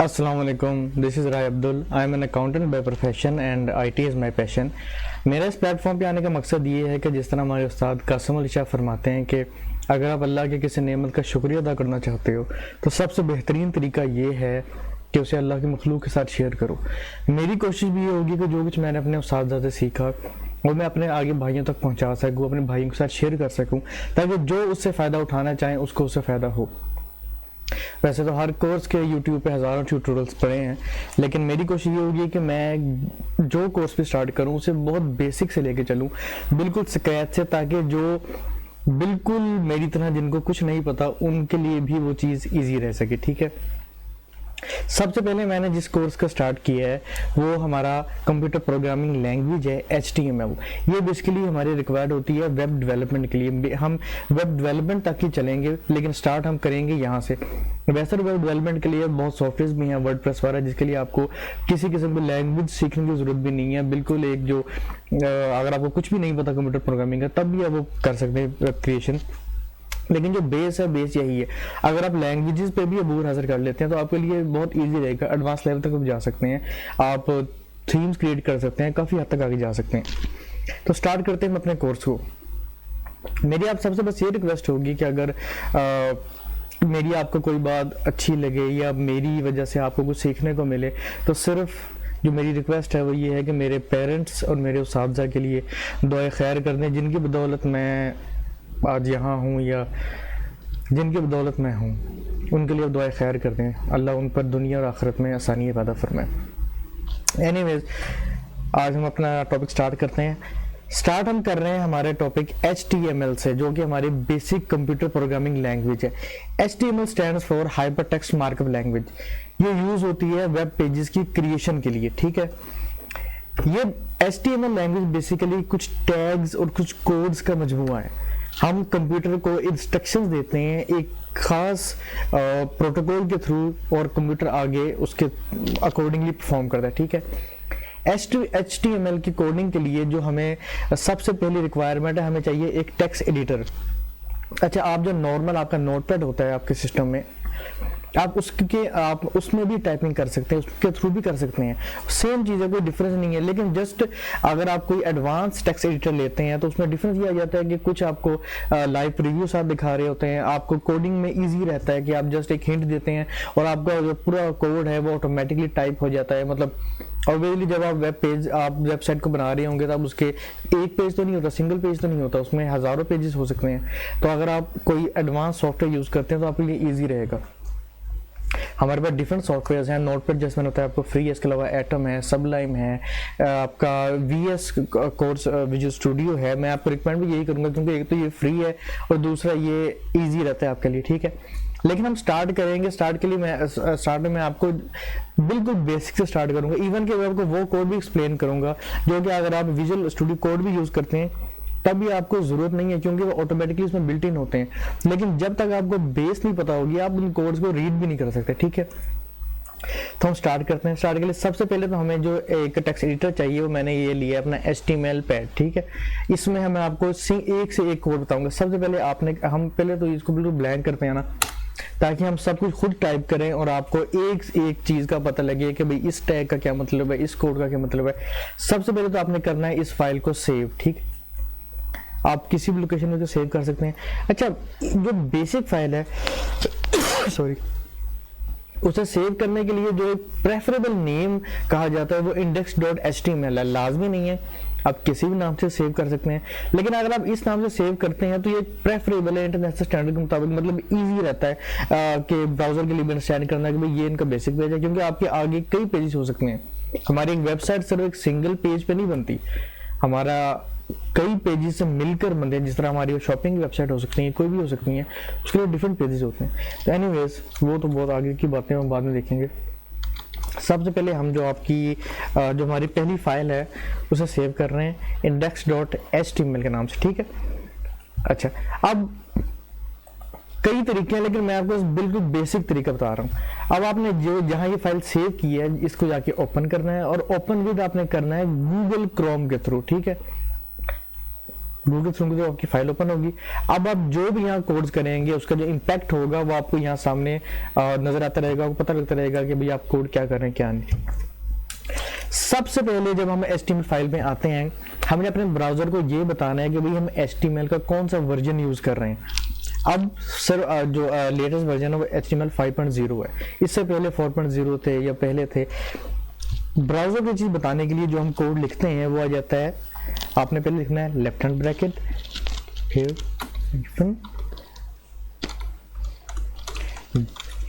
Assalamualaikum, this is Rai Abdul. I am an accountant by profession and IT is my passion. मेरा इस platform पे आने का मकसद ये है कि जिस तरह हमारे उस्ताद कासिम अली शाह फरमाते हैं कि अगर आप अल्लाह के किसी नेमत का शुक्रिया अदा करना चाहते हो तो सबसे बेहतरीन तरीका ये है कि उसे अल्लाह की मखलूक के साथ शेयर करो। मेरी कोशिश भी ये होगी कि जो कुछ मैंने अपने उस्ताद से सीखा वो मैं अपने आगे भाइयों तक पहुँचा सकूँ, अपने भाइयों के साथ शेयर कर सकूँ, ताकि जो उससे फ़ायदा उठाना चाहें उसको उससे फ़ायदा हो। वैसे तो हर कोर्स के YouTube पे हज़ारों ट्यूटोरियल्स पड़े हैं, लेकिन मेरी कोशिश ये होगी कि मैं जो कोर्स भी स्टार्ट करूं उसे बहुत बेसिक से लेके चलूं, बिल्कुल स्क्रैच से, ताकि जो बिल्कुल मेरी तरह जिनको कुछ नहीं पता उनके लिए भी वो चीज़ ईजी रह सके। ठीक है, सबसे पहले मैंने जिस कोर्स का स्टार्ट किया है वो हमारा कंप्यूटर प्रोग्रामिंग लैंग्वेज है HTML। ये बेसिकली हमारी रिक्वायर्ड होती है वेब डेवलपमेंट के लिए। हम वेब डेवलपमेंट तक ही चलेंगे, लेकिन स्टार्ट हम करेंगे यहाँ से। वैसे वेब डेवलपमेंट के लिए बहुत सॉफ्टवेयर भी हैं, वर्डप्रेस वगैरह, जिसके लिए आपको किसी किस्म की लैंग्वेज सीखने की जरूरत भी नहीं है। बिल्कुल एक जो अगर आपको कुछ भी नहीं पता कंप्यूटर प्रोग्रामिंग का, तब भी आप वो कर सकते हैं वेब क्रिएशन। लेकिन जो बेस है, बेस यही है। अगर आप लैंग्वेजेस पे भी अबूर हासिल कर लेते हैं तो आपके लिए बहुत इजी रहेगा। एडवांस लेवल तक आप जा सकते हैं, आप थीम्स क्रिएट कर सकते हैं, काफ़ी हद तक आगे जा सकते हैं। तो स्टार्ट करते हैं अपने कोर्स को। मेरी आप सबसे बस ये रिक्वेस्ट होगी कि अगर मेरी आपको कोई बात अच्छी लगे या मेरी वजह से आपको कुछ सीखने को मिले, तो सिर्फ जो मेरी रिक्वेस्ट है वो ये है कि मेरे पेरेंट्स और मेरे उस्ताद के लिए दुआ खैर कर दें, जिनकी बदौलत मैं आज यहाँ हूँ या जिनकी बदौलत मैं हूँ, उनके लिए दुआ खैर कर दें। अल्लाह उन पर दुनिया और आखिरत में आसानी पैदा फरमाए। एनीवेज, आज हम अपना टॉपिक स्टार्ट करते हैं। स्टार्ट हम कर रहे हैं हमारे टॉपिक HTML से, जो कि हमारी बेसिक कंप्यूटर प्रोग्रामिंग लैंग्वेज है। HTML stands for hyper text markup language. ये यूज़ होती है वेब पेजेस की क्रिएशन के लिए। ठीक है, ये HTML लैंग्वेज बेसिकली कुछ टैग्स और कुछ कोड्स का मजमूआ है। हम कंप्यूटर को इंस्ट्रक्शंस देते हैं एक खास प्रोटोकॉल के थ्रू, और कंप्यूटर आगे उसके अकॉर्डिंगली परफॉर्म करता है। ठीक है, HTML की कोडिंग के लिए जो हमें सबसे पहली रिक्वायरमेंट है, हमें चाहिए एक टेक्स्ट एडिटर। अच्छा, आप जो नॉर्मल आपका नोटपैड होता है आपके सिस्टम में, आप उसमें भी टाइपिंग कर सकते हैं, उसके थ्रू भी कर सकते हैं। सेम चीज़ है, कोई डिफरेंस नहीं है। लेकिन जस्ट अगर आप कोई एडवांस टेक्स्ट एडिटर लेते हैं तो उसमें डिफरेंस ये आ जाता है कि कुछ आपको लाइव प्रीव्यू साथ दिखा रहे होते हैं, आपको कोडिंग में इजी रहता है कि आप जस्ट एक हिंट देते हैं और आपका जो पूरा कोड है वो ऑटोमेटिकली टाइप हो जाता है। मतलब ऑब्वियसली जब आप वेबसाइट को बना रहे होंगे तो आप उसके एक पेज तो नहीं होता, सिंगल पेज तो नहीं होता, उसमें हज़ारों पेजेस हो सकते हैं। तो अगर आप कोई एडवांस सॉफ्टवेयर यूज़ करते हैं तो आपके लिए ईजी रहेगा। हमारे पास डिफरेंट सॉफ्टवेयर हैं। नोटपैड जैसे मैंने बताया आपको फ्री है, इसके अलावा एटम है, सबलाइम है, आपका VS कोर्स विजुअल स्टूडियो है। मैं आपको रिकमेंड भी यही करूँगा, क्योंकि एक तो ये फ्री है और दूसरा ये इजी रहता है आपके लिए। ठीक है, लेकिन हम स्टार्ट करेंगे। स्टार्ट के लिए मैं आपको बिल्कुल बेसिक से स्टार्ट करूँगा। इवन कि मैं आपको वो कोड भी एक्सप्लेन करूँगा जो कि अगर आप विजुअल स्टूडियो कोड भी यूज़ करते हैं तब भी आपको ज़रूरत नहीं है, क्योंकि वो ऑटोमेटिकली उसमें बिल्ट इन होते हैं। लेकिन जब तक आपको बेस नहीं पता होगी आप उन कोड्स को रीड भी नहीं कर सकते। ठीक है, तो हम स्टार्ट करते हैं। स्टार्ट के लिए सबसे पहले तो हमें जो एक टेक्स्ट एडिटर चाहिए वो मैंने ये लिया अपना HTML पैड। ठीक है, इसमें मैं आपको एक से एक कोड बताऊंगा। सबसे पहले हम पहले तो इसको बिल्कुल ब्लैंक करते हैं ना, ताकि हम सब कुछ खुद टाइप करें और आपको एक चीज़ का पता लगे कि भाई इस टैग का क्या मतलब है, इस कोड का क्या मतलब है। सबसे पहले तो आपने करना है इस फाइल को सेव। ठीक, आप किसी भी लोकेशन में तो सेव कर सकते हैं। अच्छा, जो बेसिक फाइल है सॉरी, उसे सेव करने के लिए जो एक प्रेफरेबल नेम कहा जाता है वो index.html है। लाजमी नहीं है, आप किसी भी नाम से सेव कर सकते हैं, लेकिन अगर आप इस नाम से सेव करते हैं तो ये प्रेफरेबल है इंटरनेशनल स्टैंडर्ड के मुताबिक। मतलब इजी रहता है कि ब्राउजर के लिए भी अंडरस्टैंड करना कि भाई ये इनका बेसिक पेज है, क्योंकि आपके आगे कई पेजेस हो सकते हैं। हमारी एक वेबसाइट सिर्फ एक सिंगल पेज पे नहीं बनती, हमारा कई पेजेस से मिलकर बनते हैं। जिस तरह हमारी शॉपिंग की वेबसाइट हो सकती है, कोई भी हो सकती है, उसके लिए डिफरेंट पेजेस होते हैं। तो एनीवेज, वो तो बहुत आगे की बातें हम बाद में देखेंगे। सबसे पहले हम जो हमारी पहली फाइल है उसे सेव कर रहे हैं index.html के नाम से। ठीक है, अच्छा, अब कई तरीके हैं, लेकिन मैं आपको बिल्कुल बेसिक तरीका बता रहा हूँ। अब आपने जहाँ ये फाइल सेव की है इसको जाके ओपन करना है, और ओपन विद आपने करना है गूगल क्रोम के थ्रू। ठीक है, गूगल थ्रू तो आपकी फाइल ओपन होगी। अब आप जो भी यहाँ कोड्स करेंगे उसका जो इम्पैक्ट होगा वो आपको यहाँ सामने नजर आता रहेगा, आपको पता लगता रहेगा कि भाई आप कोड क्या कर रहे हैं क्या नहीं। सबसे पहले जब हम HTML फाइल में आते हैं, हमने अपने ब्राउजर को ये बताना है कि भाई हम HTML का कौन सा वर्जन यूज कर रहे हैं। अब सर जो लेटेस्ट वर्जन है वो HTML 5.0 है, इससे पहले 4.0 थे या पहले थे। ब्राउजर की चीज बताने के लिए जो हम कोड लिखते हैं वो आ जाता है, आपने पहले लिखना है लेफ्ट हैंड ब्रैकेट, फिर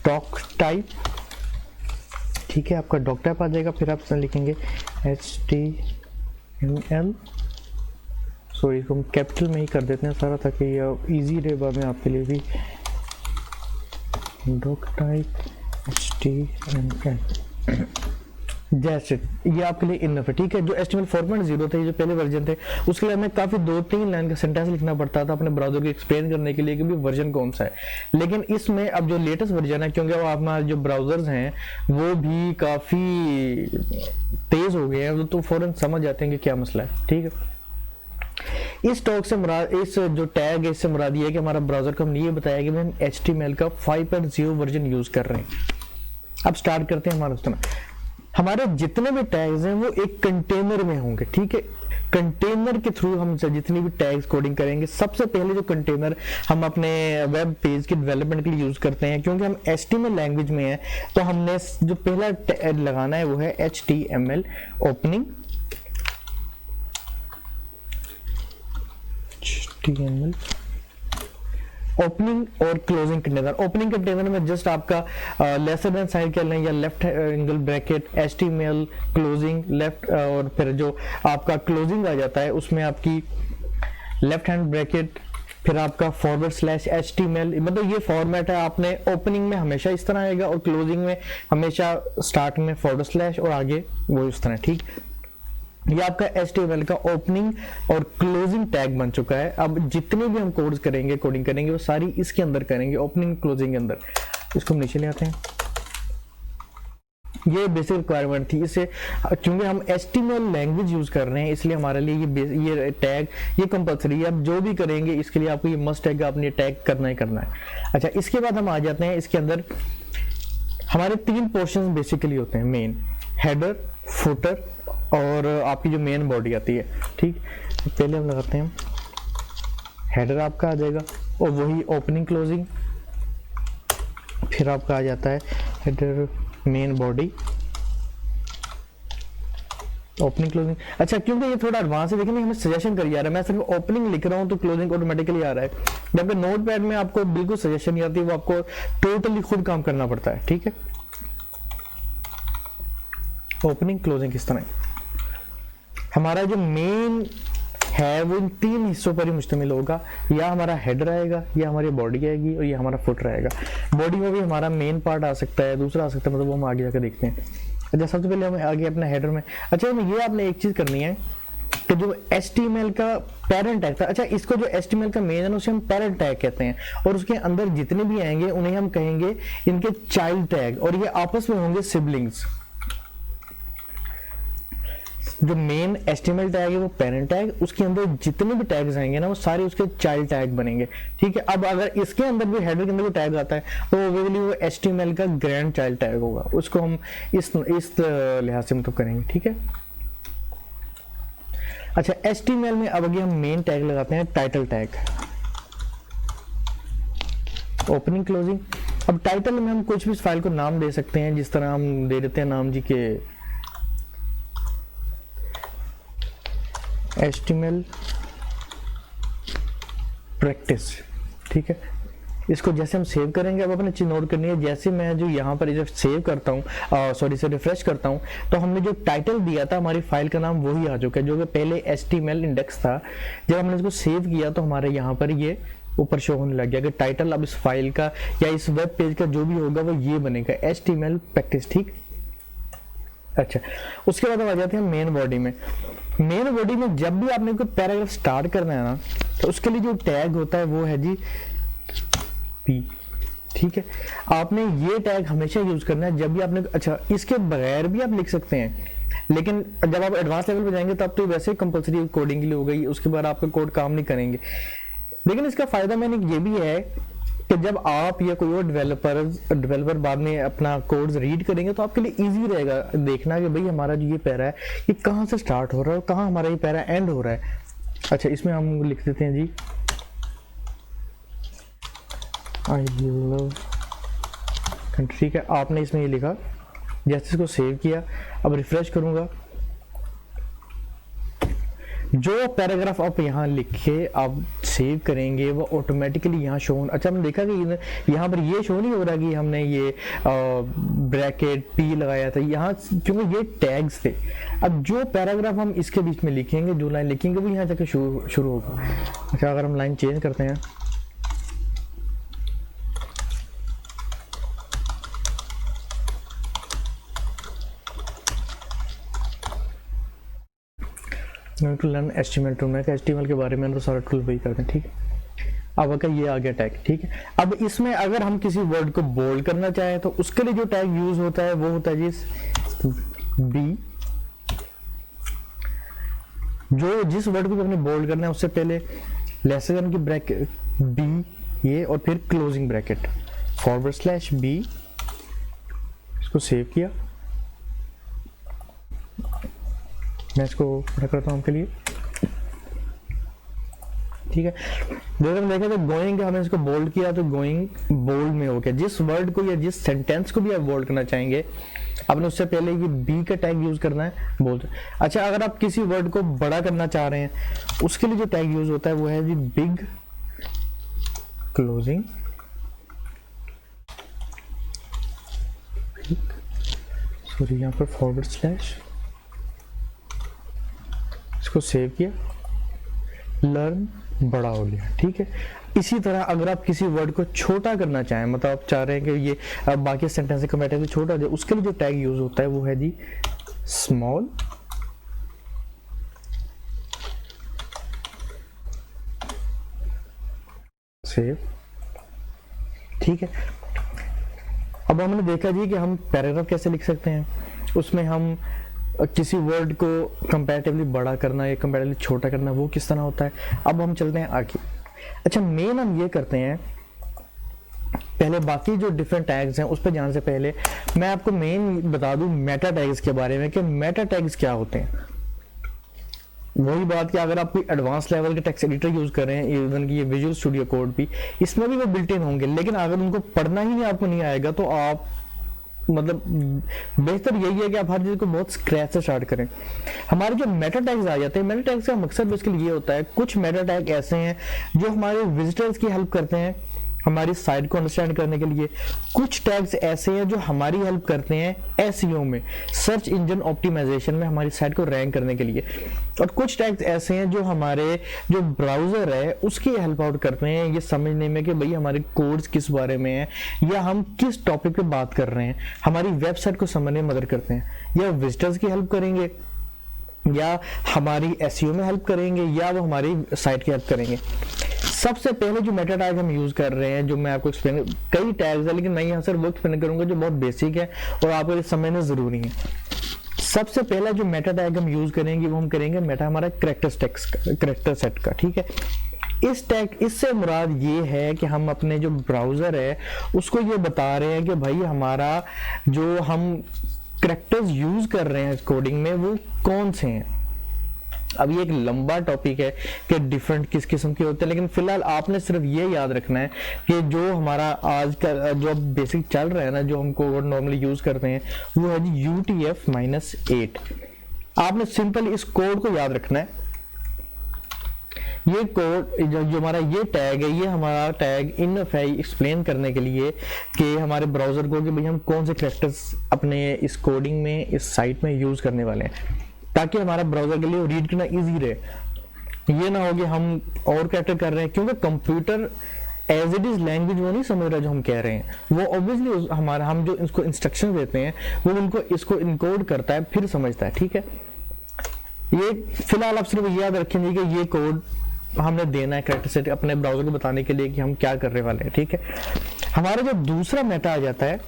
डॉक टाइप, ठीक है, आपका डॉक टाइप आ जाएगा। फिर आप लिखेंगे HTML, सॉरी इसको हम कैपिटल में ही कर देते हैं सारा ताकि ये इजी रहे बाद में आपके लिए भी। डॉक टाइप HTML जैसे ये आपके लिए इनफ है, ठीक है। जो HTML 4.0 थे, जो पहले वर्जन थे, उसके लिए हमें काफी 2-3 लाइन का सेंटेंस लिखना पड़ता था अपने ब्राउजर को एक्सप्लेन करने के लिए कि भी वर्जन कौन सा है। लेकिन इसमें अब जो लेटेस्ट वर्जन है, क्योंकि वो हमारे जो ब्राउजर्स हैं वो भी काफी तेज हो गए हैं, तो फौरन समझ जाते हैं कि क्या मसला है, ठीक है। इस टॉक से मुराद, इस जो टैग है इससे मुराद ये है कि हमारा ब्राउजर को हमने ये बताया कि हम HTML का 5.0 वर्जन यूज कर रहे हैं। अब स्टार्ट करते हैं हमारा उसमें। हमारे जितने भी टैग्स हैं वो एक कंटेनर में होंगे, ठीक है। कंटेनर के थ्रू हम जितनी भी टैग्स कोडिंग करेंगे, सबसे पहले जो कंटेनर हम अपने वेब पेज के डेवलपमेंट के लिए यूज करते हैं, क्योंकि हम HTML लैंग्वेज में है तो हमने जो पहला टैग लगाना है वो है HTML ओपनिंग, HTML ओपनिंग और क्लोजिंग कंटेनर। ओपनिंग कंटेनर में जस्ट आपका लेसर देन साइन कर लें या left angle bracket HTML closing left, और फिर जो आपका क्लोजिंग आ जाता है उसमें आपकी लेफ्ट हैंड ब्रैकेट, फिर आपका /HTML, मतलब ये फॉर्मेट है। आपने ओपनिंग में हमेशा इस तरह आएगा और क्लोजिंग में हमेशा स्टार्ट में / और आगे वो इस तरह, ठीक। ये आपका HTML का ओपनिंग और क्लोजिंग टैग बन चुका है। अब जितने भी हम कोड्स करेंगे, कोडिंग करेंगे, वो सारी इसके अंदर करेंगे, ओपनिंग क्लोजिंग के अंदर। इसको हम नीचे ले आते हैं। ये बेसिक रिक्वायरमेंट थी, इससे क्योंकि हम HTML लैंग्वेज यूज कर रहे हैं इसलिए हमारे लिए ये टैग ये कंपल्सरी है। अब जो भी करेंगे इसके लिए आपको ये मस्ट है कि आपने टैग करना ही करना है। अच्छा, इसके बाद हम आ जाते हैं, इसके अंदर हमारे 3 पोर्शन बेसिकली होते हैं, मेन, हेडर, फुटर और आपकी जो मेन बॉडी आती है, ठीक। पहले हम लगाते हैं हेडर, आपका आ जाएगा और वही ओपनिंग क्लोजिंग, फिर आपका आ जाता है header main body opening closing. अच्छा, क्योंकि ये थोड़ा एडवांस है, लेकिन हमें सजेशन कर रहा है, मैं सिर्फ ओपनिंग लिख रहा हूँ तो क्लोजिंग ऑटोमेटिकली आ रहा है, जबकि नोटपैड में आपको बिल्कुल सजेशन नहीं आती, वो आपको टोटली खुद काम करना पड़ता है, ठीक है। ओपनिंग क्लोजिंग किस तरह हमारा जो मेन है वो इन 3 हिस्सों पर ही मुश्तमिल होगा, या हमारा हेडर आएगा, या हमारी बॉडी आएगी, और या हमारा फुटर आएगा। बॉडी में भी हमारा मेन पार्ट आ सकता है, दूसरा आ सकता है, मतलब वो हम आगे जाकर देखते हैं। अच्छा, सबसे पहले हम आगे अपना हेडर में, अच्छा ये आपने एक चीज करनी है कि जो HTML का पेरेंट टैग था, अच्छा इसको जो HTML का मेन है उसे हम पेरेंट टैग कहते हैं, और उसके अंदर जितने भी आएंगे उन्हें हम कहेंगे इनके चाइल्ड टैग, और ये आपस में होंगे सिबलिंग्स। जो मेन HTML टैग है वो पेरेंट टैग, उसके अंदर जितने भी टैग्स आएंगे ना वो सारे उसके चाइल्ड टैग बनेंगे, ठीक है। अब अगर इसके अंदर भी हेडर के अंदर कोई टैग आता है तो वो HTML का ग्रैंड चाइल्ड टैग होगा, उसको हम इस लिहाज से मतलब करेंगे, ठीक है। अच्छा, HTML में अब आगे हम मेन टैग लगाते हैं टाइटल टैग, ओपनिंग क्लोजिंग। अब टाइटल में हम कुछ भी इस फाइल को नाम दे सकते हैं, जिस तरह हम दे देते हैं नाम जी के HTML प्रैक्टिस, ठीक है। इसको जैसे हम सेव करेंगे, अब अपने चीज नोट करनी है, जैसे मैं जो यहाँ पर जब सेव करता हूँ, सॉरी से रिफ्रेश करता हूँ, तो हमने जो टाइटल दिया था हमारी फाइल का नाम वही आ चुका है, जो कि पहले HTML इंडेक्स था। जब हमने इसको सेव किया तो हमारे यहाँ पर ये ऊपर शो होने लग गया कि टाइटल अब इस फाइल का या इस वेब पेज का जो भी होगा वो ये बनेगा, HTML प्रैक्टिस, ठीक। अच्छा, उसके बाद हम आ जाते हैं मेन बॉडी में। मेन बॉडी में जब भी आपने कोई पैराग्राफ स्टार्ट करना है ना, तो उसके लिए जो टैग होता है वो है जी P, ठीक है। आपने ये टैग हमेशा यूज करना है जब भी आपने, अच्छा इसके बगैर भी आप लिख सकते हैं, लेकिन जब आप एडवांस लेवल पे जाएंगे तब तो वैसे ही कंपलसरी कोडिंग के लिए हो गई, उसके बाद आपका कोड काम नहीं करेंगे। लेकिन इसका फायदा मैंने ये भी है कि जब आप या कोई और डेवलपर बाद में अपना कोड्स रीड करेंगे तो आपके लिए इजी रहेगा देखना कि भाई हमारा जो ये पैरा है ये कहाँ से स्टार्ट हो रहा है और कहाँ हमारा ये पैरा एंड हो रहा है। अच्छा, इसमें हम लिख देते हैं जी आई लव कंट्री। ठीक है, आपने इसमें ये लिखा, जैसे इसको सेव किया, अब रिफ्रेश करूंगा, जो पैराग्राफ आप यहाँ लिखे आप सेव करेंगे वो ऑटोमेटिकली यहाँ शो। अच्छा, हमने देखा कि यहाँ पर ये शो नहीं हो रहा कि हमने ये ब्रैकेट पी लगाया था यहाँ, क्योंकि ये टैग्स थे। अब जो पैराग्राफ हम इसके बीच में लिखेंगे, जो लाइन लिखेंगे वो यहाँ जाकर शुरू होगा। अच्छा, अगर हम लाइन चेंज करते हैं, टू लर्न HTML टूल, मैं HTML के बारे में तो सारा टूल वही करते हैं। ठीक है, अब अगर ये आ गया टैग, ठीक है। अब इसमें अगर हम किसी वर्ड को बोल्ड करना चाहें तो उसके लिए जो टैग यूज होता है वो होता है जी बी। जो जिस वर्ड को हमने बोल्ड करना है उससे पहले लेस देन की ब्रैकेट बी ये, और फिर क्लोजिंग ब्रैकेट /b। इसको सेव किया, मैं इसको पढ़ा करता हूँ आपके लिए। ठीक है, जब हम देखें तो गोइंग हमने इसको बोल्ड किया तो गोइंग बोल्ड में हो गया। जिस वर्ड को या जिस सेंटेंस को भी आप बोल्ड करना चाहेंगे आपने उससे पहले ये बी का टैग यूज करना है, बोल्ड। अच्छा, अगर आप किसी वर्ड को बड़ा करना चाह रहे हैं उसके लिए जो टैग यूज होता है वो है जी बिग क्लोजिंग, सॉरी यहाँ पर /, इसको सेव किया, लर्न बड़ा हो गया। ठीक है, इसी तरह अगर आप किसी वर्ड को छोटा करना चाहें, मतलब आप चाह रहे हैं कि ये बाकी सेंटेंस से कंपैरेटिवली छोटा हो जाए, उसके लिए जो टैग यूज होता है वो है जी स्मॉल, सेव। ठीक है, अब हमने देखा जी कि हम पैराग्राफ कैसे लिख सकते हैं, उसमें हम किसी वर्ड को कंपैरेटिवली बड़ा करना या कंपैरेटिवली छोटा करना वो किस तरह होता है। अब हम चलते हैं आगे। अच्छा, मेन हम ये करते हैं, पहले बाकी जो डिफरेंट टैग्स हैं उस पर जाने से पहले मैं आपको मेन बता दूं मेटा टैग्स के बारे में कि मेटा टैग्स क्या होते हैं। वही बात कि अगर आप कोई एडवांस लेवल के टेक्स्ट एडिटर यूज कर रहे हैं, इवन कि ये विजुअल स्टूडियो कोड भी, इसमें भी वो बिल्ट इन होंगे, लेकिन अगर उनको पढ़ना ही नहीं आपको नहीं आएगा तो आप मतलब बेहतर यही है कि आप हर चीज को बहुत स्क्रैच से स्टार्ट करें। हमारे जो मेटा टैग्स आ जाते हैं, मेटा टैग्स का मकसद बेसिकली ये होता है, कुछ मेटा टैग ऐसे हैं जो हमारे विजिटर्स की हेल्प करते हैं हमारी साइट को अंडरस्टैंड करने के लिए। कुछ टैग्स ऐसे हैं जो हमारी हेल्प करते हैं एसईओ में, सर्च इंजन ऑप्टिमाइजेशन में, हमारी साइट को रैंक करने के लिए। और कुछ टैग्स ऐसे हैं जो हमारे जो ब्राउजर है उसकी हेल्प आउट करते हैं ये समझने में कि भाई हमारे कोड्स किस बारे में है या हम किस टॉपिक पे बात कर रहे हैं, हमारी वेबसाइट को समझने में मदद करते हैं। या विजिटर्स की हेल्प करेंगे या हमारी एसईओ में हेल्प करेंगे या वो हमारी साइट की हेल्प करेंगे। सबसे पहले जो मेटा टैग हम यूज कर रहे हैं, जो मैं आपको एक्सप्लेन, कई टैग्स है लेकिन मैं यहाँ सर वो एक्सप्लेन करूंगा जो बहुत बेसिक है और आपको ये समझना जरूरी है। सबसे पहला जो मेटा टैग हम यूज करेंगे वो हम करेंगे मेटा हमारा कैरेक्टर सेट का। ठीक है, इस टैग इससे मुराद ये है कि हम अपने जो ब्राउजर है उसको ये बता रहे हैं कि भाई हमारा जो हम कैरेक्टर्स यूज कर रहे हैं कोडिंग में वो कौन से हैं। अब ये एक लंबा टॉपिक है कि डिफरेंट किस किस्म के होते हैं, लेकिन फिलहाल आपने सिर्फ ये याद रखना है कि जो हमारा आज का जो बेसिक चल रहा है ना, जो हम कोड नॉर्मली यूज करते हैं वो है जी UTF-8। आपने सिंपल इस कोड को याद रखना है। ये कोड जो हमारा ये टैग है, ये हमारा टैग इनफ है एक्सप्लेन करने के लिए कि हमारे ब्राउजर को कि भाई हम कौन से कैरेक्टर्स अपने इस कोडिंग में इस साइट में यूज करने वाले हैं, ताकि हमारा ब्राउजर के लिए रीड करना इजी रहे। ये ना हो कि हम और कैरेक्टर कर रहे हैं, क्योंकि computer as it is language वो नहीं समझ रहा जो हम कह रहे हैं, वो ऑब्वियसली हमारा हम जो इसको इंस्ट्रक्शन देते हैं वो उनको इसको इनकोड करता है फिर समझता है। ठीक है, ये फिलहाल आप सिर्फ याद रखेंगे कि ये कोड हमने देना है कैरेक्टर सेट अपने ब्राउजर को बताने के लिए कि हम क्या करने वाले हैं। ठीक है, हमारा जो दूसरा मेटा आ जाता है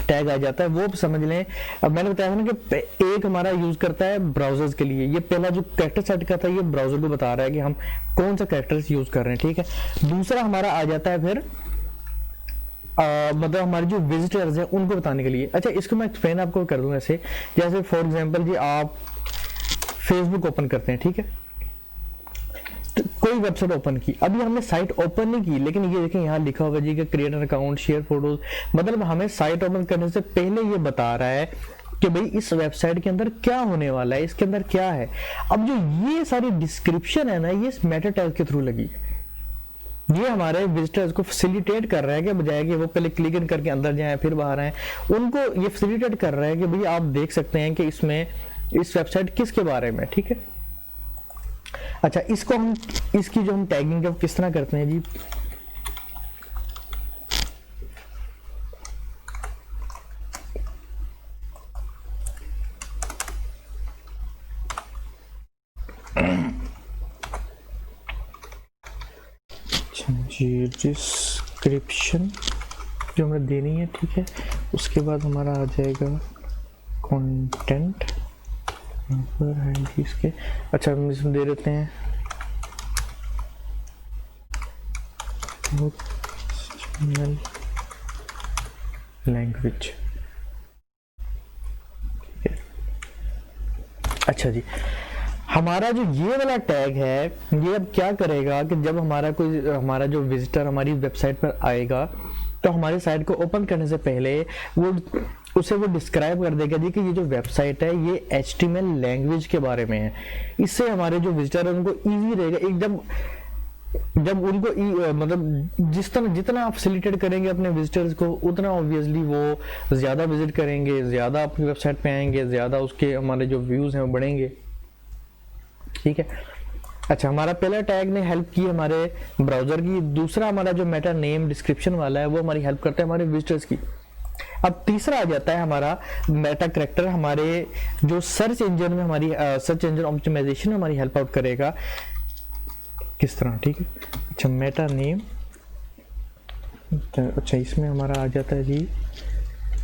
टैग आ जाता है, वो समझ लें। अब मैंने बताया था ना कि एक हमारा यूज करता है ब्राउजर्स के लिए, ये पहला जो कैरेक्टर सेट का था ये ब्राउजर को बता रहा है कि हम कौन सा कैरेक्टर्स यूज कर रहे हैं, ठीक है। दूसरा हमारा आ जाता है फिर मतलब हमारे जो विजिटर्स हैं उनको बताने के लिए। अच्छा, इसको मैं एक्सप्लेन आपको कर दूं ऐसे, जैसे फॉर एग्जांपल जी आप फेसबुक ओपन करते हैं, ठीक है, तो कोई वेबसाइट ओपन की, अभी हमने साइट ओपन नहीं की, लेकिन ये देखें यहाँ लिखा होगा जी कि create an account, share photos, मतलब हमें साइट ओपन करने से पहले ये बता रहा है कि भाई इस वेबसाइट के अंदर क्या होने वाला है, इसके अंदर क्या है। अब जो ये सारी डिस्क्रिप्शन है ना, ये इस मेटा टैग के थ्रू लगी, ये हमारे विजिटर्स को फैसिलिटेट कर रहा है कि बजाय कि वो पहले क्लिक इन करके अंदर जाएं फिर बाहर आए, उनको ये फैसिलिटेट कर रहा है कि भाई आप देख सकते हैं कि इसमें इस वेबसाइट किसके बारे में, ठीक है। अच्छा, इसको हम इसकी जो हम टैगिंग है किस तरह करते हैं जी, जी डिस्क्रिप्शन जो हमें देनी है, ठीक है। उसके बाद हमारा आ जाएगा कंटेंट, यहाँ पर है जी इसके। अच्छा, हम इसमें दे देते हैं लैंग्वेज, ठीक है। अच्छा जी, हमारा जो ये वाला टैग है ये अब क्या करेगा कि जब हमारा जो विजिटर हमारी वेबसाइट पर आएगा तो हमारी साइट को ओपन करने से पहले वो डिस्क्राइब कर देगा जी कि ये जो वेबसाइट है ये HTML लैंग्वेज के बारे में है। इससे हमारे जो विजिटर है उनको इजी रहेगा, एकदम जब उनको मतलब जितना आप फैसिलिटेट करेंगे अपने विजिटर्स को, उतना ऑब्वियसली वो ज़्यादा विजिट करेंगे, ज़्यादा अपनी वेबसाइट पे आएंगे, ज़्यादा उसके हमारे जो व्यूज़ हैं वो बढ़ेंगे, ठीक है। अच्छा, हमारा पहला टैग ने हेल्प की हमारे ब्राउजर की, दूसरा हमारा जो मेटा नेम डिस्क्रिप्शन वाला है वो हमारी हेल्प करता है हमारे विजिटर्स की। अब तीसरा आ जाता है हमारा मेटा कैरेक्टर, हमारे जो सर्च इंजन में हमारी सर्च इंजन ऑप्टिमाइजेशन में हमारी हेल्प आउट करेगा किस तरह, ठीक है। अच्छा, मेटा नेम, अच्छा इसमें हमारा आ जाता है जी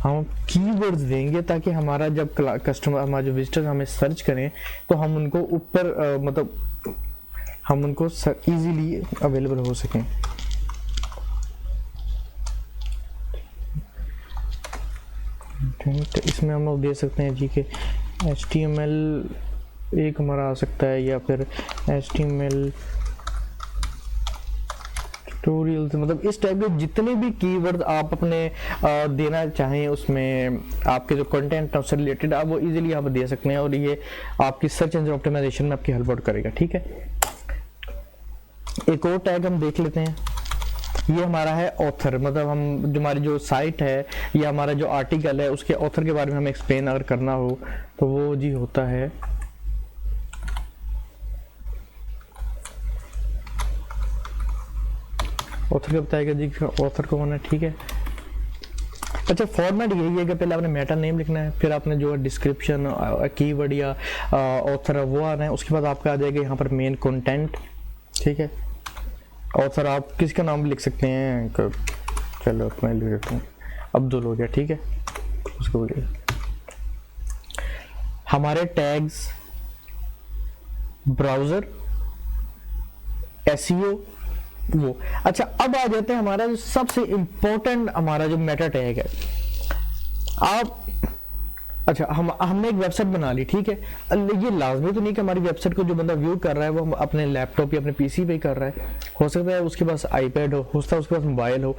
हम कीवर्ड्स देंगे ताकि हमारा जब कस्टमर हमारे जो विजिटर हमें सर्च करें तो हम उनको ऊपर मतलब हम उनको इजीली अवेलेबल हो सकें। तो इसमें हम लोग दे सकते हैं जी कि HTML एक हमारा आ सकता है, या फिर HTML ट्यूटोरियल्स, मतलब इस टाइप के जितने भी कीवर्ड आप अपने देना चाहें उसमें आपके जो कंटेंट है उससे रिलेटेड आप वो इजीली यहाँ पर दे सकते हैं, और ये आपकी सर्च इंजन ऑप्टिमाइजेशन में आपकी हेल्प आउट करेगा, ठीक है। एक और टैग हम देख लेते हैं, ये हमारा है ऑथर, मतलब हम जो हमारी जो साइट है या हमारा जो आर्टिकल है उसके ऑथर के बारे में हमें एक्सप्लेन अगर करना हो तो वो जी होता है ऑथर का बताएगा जी ऑथर को होना, ठीक है। अच्छा, फॉर्मेट यही है कि पहले आपने मेटा नेम लिखना है, फिर आपने जो डिस्क्रिप्शन कीवर्ड या ऑथर है वो आना है, उसके बाद आपका आ जाएगा यहाँ पर मेन कंटेंट, ठीक है। ऑथर आप किसका नाम भी लिख सकते हैं, चलो मैं लिख देता हूँ अब्दुल हो गया, ठीक है। उसको बोलिए हमारे टैग्स ब्राउजर SEO वो। अच्छा, अब आ जाते हैं हमारा जो सबसे इंपॉर्टेंट हमारा जो मेटा टैग है। आप अच्छा हमने एक वेबसाइट बना ली, ठीक है। ये लाजमी तो नहीं कि हमारी वेबसाइट को जो बंदा व्यू कर रहा है वो अपने लैपटॉप या अपने PC पे ही कर रहा है, हो सकता है उसके पास iPad हो सकता है उसके पास मोबाइल हो।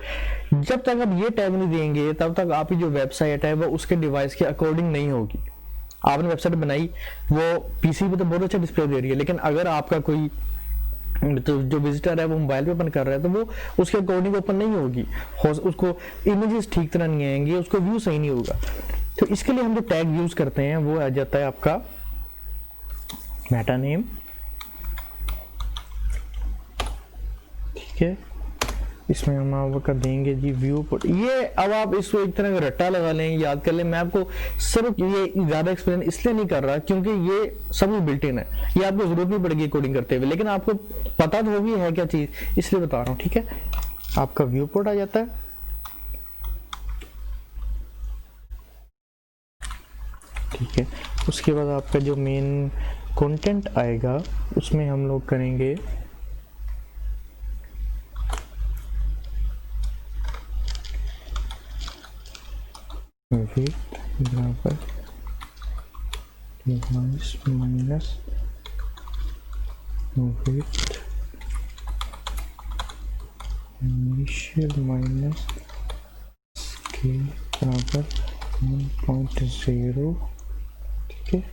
जब तक आप ये टैग नहीं देंगे तब तक आपकी जो वेबसाइट है वो उसके डिवाइस के अकॉर्डिंग नहीं होगी। आपने वेबसाइट बनाई, वो PC पे तो बहुत अच्छा डिस्प्ले दे रही है, लेकिन अगर आपका कोई तो जो विजिटर है वो मोबाइल पे ओपन कर रहा है तो वो उसके अकॉर्डिंग ओपन नहीं होगी, उसको इमेजेस ठीक तरह नहीं आएंगे, उसको व्यू सही नहीं होगा। तो इसके लिए हम जो टैग यूज करते हैं वो आ जाता है आपका मेटा नेम, ठीक है। इसमें हम आपका देंगे जी व्यू पोर्ट। ये अब आप इसको एक तरह का रट्टा लगा लें, याद कर लें। मैं आपको सिर्फ ये ज्यादा एक्सप्लेन इसलिए नहीं कर रहा क्योंकि ये सब बिल्ट इन है, ये आपको जरूरत नहीं पड़ेगी कोडिंग करते हुए, लेकिन आपको पता तो होगी है क्या चीज, इसलिए बता रहा हूँ, ठीक है। आपका व्यू पोर्ट आ जाता है, ठीक है। उसके बाद आपका जो मेन कंटेंट आएगा उसमें हम लोग करेंगे विड्थ बराबर माइनस विड्थ इनिशियल माइनस के बराबर 1.0, ठीक है।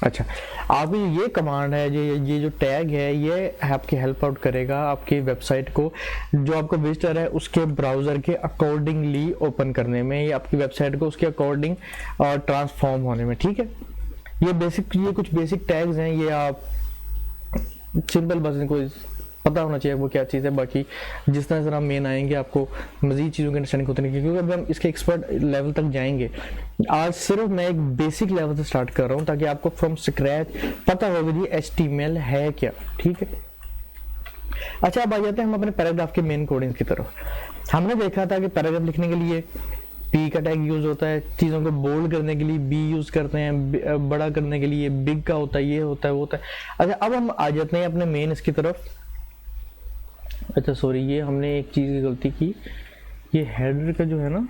अच्छा, आप ये कमांड है, ये जो टैग है, ये आपकी हेल्प आउट करेगा आपकी वेबसाइट को, जो आपका विजिटर है उसके ब्राउज़र के अकॉर्डिंगली ओपन करने में, या आपकी वेबसाइट को उसके अकॉर्डिंग और ट्रांसफॉर्म होने में, ठीक है। ये कुछ बेसिक टैग्स हैं, ये आप सिंपल बस इनको पता होना चाहिए वो क्या चीज़ है। बाकी जिस तरह से हम मेन आएंगे आपको मज़ीद चीज़ों की अंडरस्टैंडिंग होती नहीं, क्योंकि अभी हम इसके एक्सपर्ट लेवल तक जाएंगे। आज सिर्फ मैं एक बेसिक लेवल से स्टार्ट कर रहा हूँ ताकि आपको फ्रॉम स्क्रैच पता हो कि HTML है क्या, ठीक है। अच्छा, अब आ जाते हैं हम अपने पैराग्राफ के मेन कोडिंग की तरफ। हमने देखा था कि पैराग्राफ लिखने के लिए P का टैग यूज होता है, चीज़ों को बोल्ड करने के लिए B यूज करते हैं, बड़ा करने के लिए बिग का होता है, ये होता है, वो होता है। अच्छा, अब हम आ जाते हैं अपने मेन इसकी तरफ। अच्छा सॉरी, ये हमने एक चीज़ की गलती की, ये हेडर का जो है ना,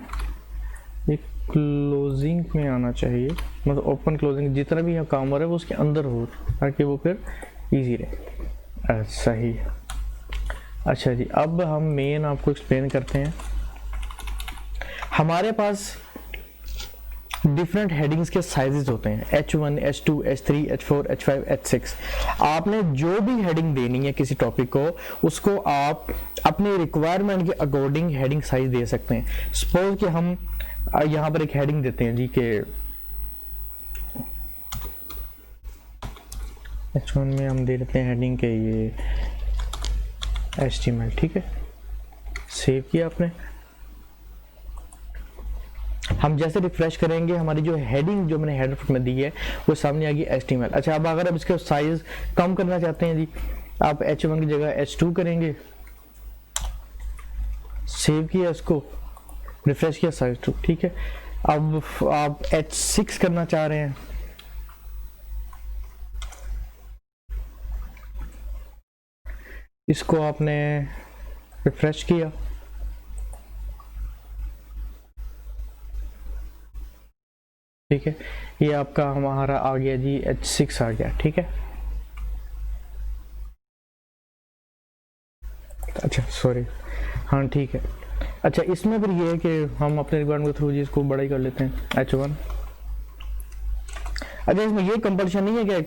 ये क्लोजिंग में आना चाहिए, मतलब ओपन क्लोजिंग जितना भी यहाँ काम हो रहा है वो उसके अंदर हो, ताकि वो फिर इजी रहे। सही। अच्छा जी, अब हम मेन आपको एक्सप्लेन करते हैं। हमारे पास डिफरेंट हेडिंग्स के साइजेस होते हैं, H1, H2, H3, H4, H5, H6। आपने जो भी हेडिंग देनी है किसी टॉपिक को, उसको आप अपने रिक्वायरमेंट के अकॉर्डिंग हेडिंग साइज दे सकते हैं। सपोज कि हम यहाँ पर एक हेडिंग देते हैं जी के H1 में हम दे देते हैं हेडिंग के ये HTML, ठीक है। सेव किया आपने। हम जैसे रिफ्रेश करेंगे हमारी जो हेडिंग जो मैंने हेडर में दी है वो सामने आ गई HTML। अच्छा, अब अगर आप इसका साइज कम करना चाहते हैं जी, आप H1 की जगह H2 करेंगे, सेव किया इसको, रिफ्रेश किया, साइज 2, ठीक है। अब आप H6 करना चाह रहे हैं, इसको आपने रिफ्रेश किया, ठीक है, ये आपका हमारा आ गया जी H6 आ गया, ठीक है। अच्छा सॉरी, हाँ ठीक है। अच्छा, इसमें फिर ये है कि हम अपने रिक्वायरमेंट के थ्रू जी इसको बड़ा ही कर लेते हैं H1। अच्छा, इसमें ये कंपल्शन नहीं है कि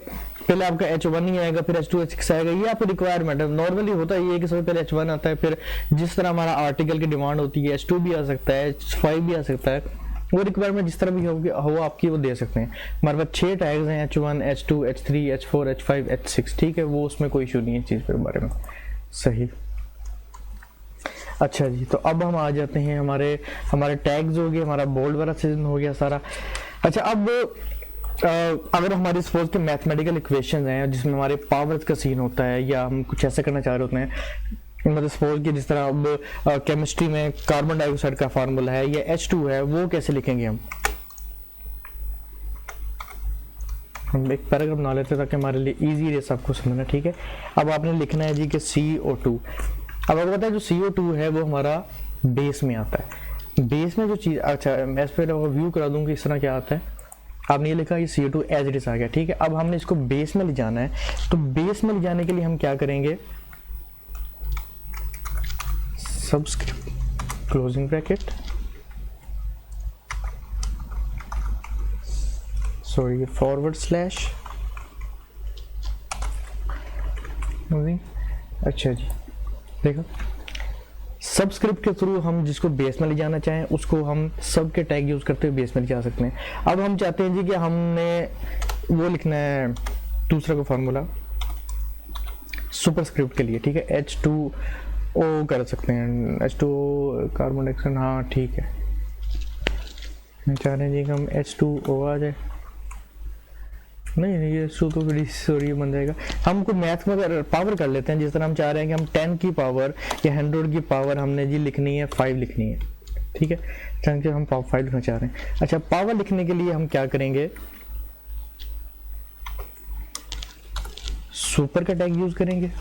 पहले आपका H1 नहीं आएगा फिर H2 H6 आएगा, ये आपकी रिक्वायरमेंट है। नॉर्मली होता है ये कि सबसे पहले H1 आता है, फिर जिस तरह हमारा आर्टिकल की डिमांड होती है H2 भी आ सकता है, H5 भी आ सकता है, वो रिक्वायरमेंट जिस तरह भी हो आपकी वो दे सकते हैं। हमारे पास 6 टैग्स हैं, H1, H2, H3, H4, H5, H6, ठीक है, वो उसमें कोई इशू नहीं है चीज़ के बारे में। सही। अच्छा जी, तो अब हम आ जाते हैं हमारे टैग्स हो गए, हमारा बोल्ड वाला सीजन हो गया सारा। अच्छा, अब अगर हमारी सपोज के मैथमेटिकल इक्वेशन हैं जिसमें हमारे पावर्स का सीन होता है, या हम कुछ ऐसा करना चाह रहे होते हैं, मतलब सपोज कि जिस तरह अब केमिस्ट्री में कार्बन डाइऑक्साइड का फार्मूला है या H2 है, वो कैसे लिखेंगे हम एक पैराग्राफ बना लेते हैं ताकि हमारे लिए इजी रहे सबको समझना, ठीक है। अब आपने लिखना है जी कि CO2। अब आपको पता है जो CO2 है वो हमारा बेस में आता है। बेस में जो चीज़, अच्छा मैं इस पर व्यू करा दूंगी इस तरह क्या आता है। आपने ये लिखा ये CO2 एज इट इज आ गया, ठीक है। अब हमने इसको बेस में ले जाना है, तो बेस में ले जाने के लिए हम क्या करेंगे, subscript closing bracket, sorry forward slash, अच्छा जी देखो, सबस्क्रिप्ट के थ्रू हम जिसको बेस में ले जाना चाहें उसको हम सब के टैग यूज करते हुए बेस में ले जा सकते हैं। अब हम चाहते हैं जी कि हमने वो लिखना है दूसरा को फार्मूला सुपरस्क्रिप्ट के लिए, ठीक है, H2O कर सकते हैं, H2O कार्बन डाइऑक्साइड, हाँ ठीक है। हम चाह रहे हैं जी कि हम H2O आ जाए, नहीं ये H2 तो बड़ी सॉरी बन जाएगा। हम कुछ मैथ में पावर कर लेते हैं, जिस तरह हम चाह रहे हैं कि हम 10 की पावर या 100 की पावर हमने जी लिखनी है 5 लिखनी है, ठीक है, चंक हम पावर फाइल लिखना चाह रहे हैं। अच्छा, पावर लिखने के लिए हम क्या करेंगे, सुपर का टैग यूज करेंगे,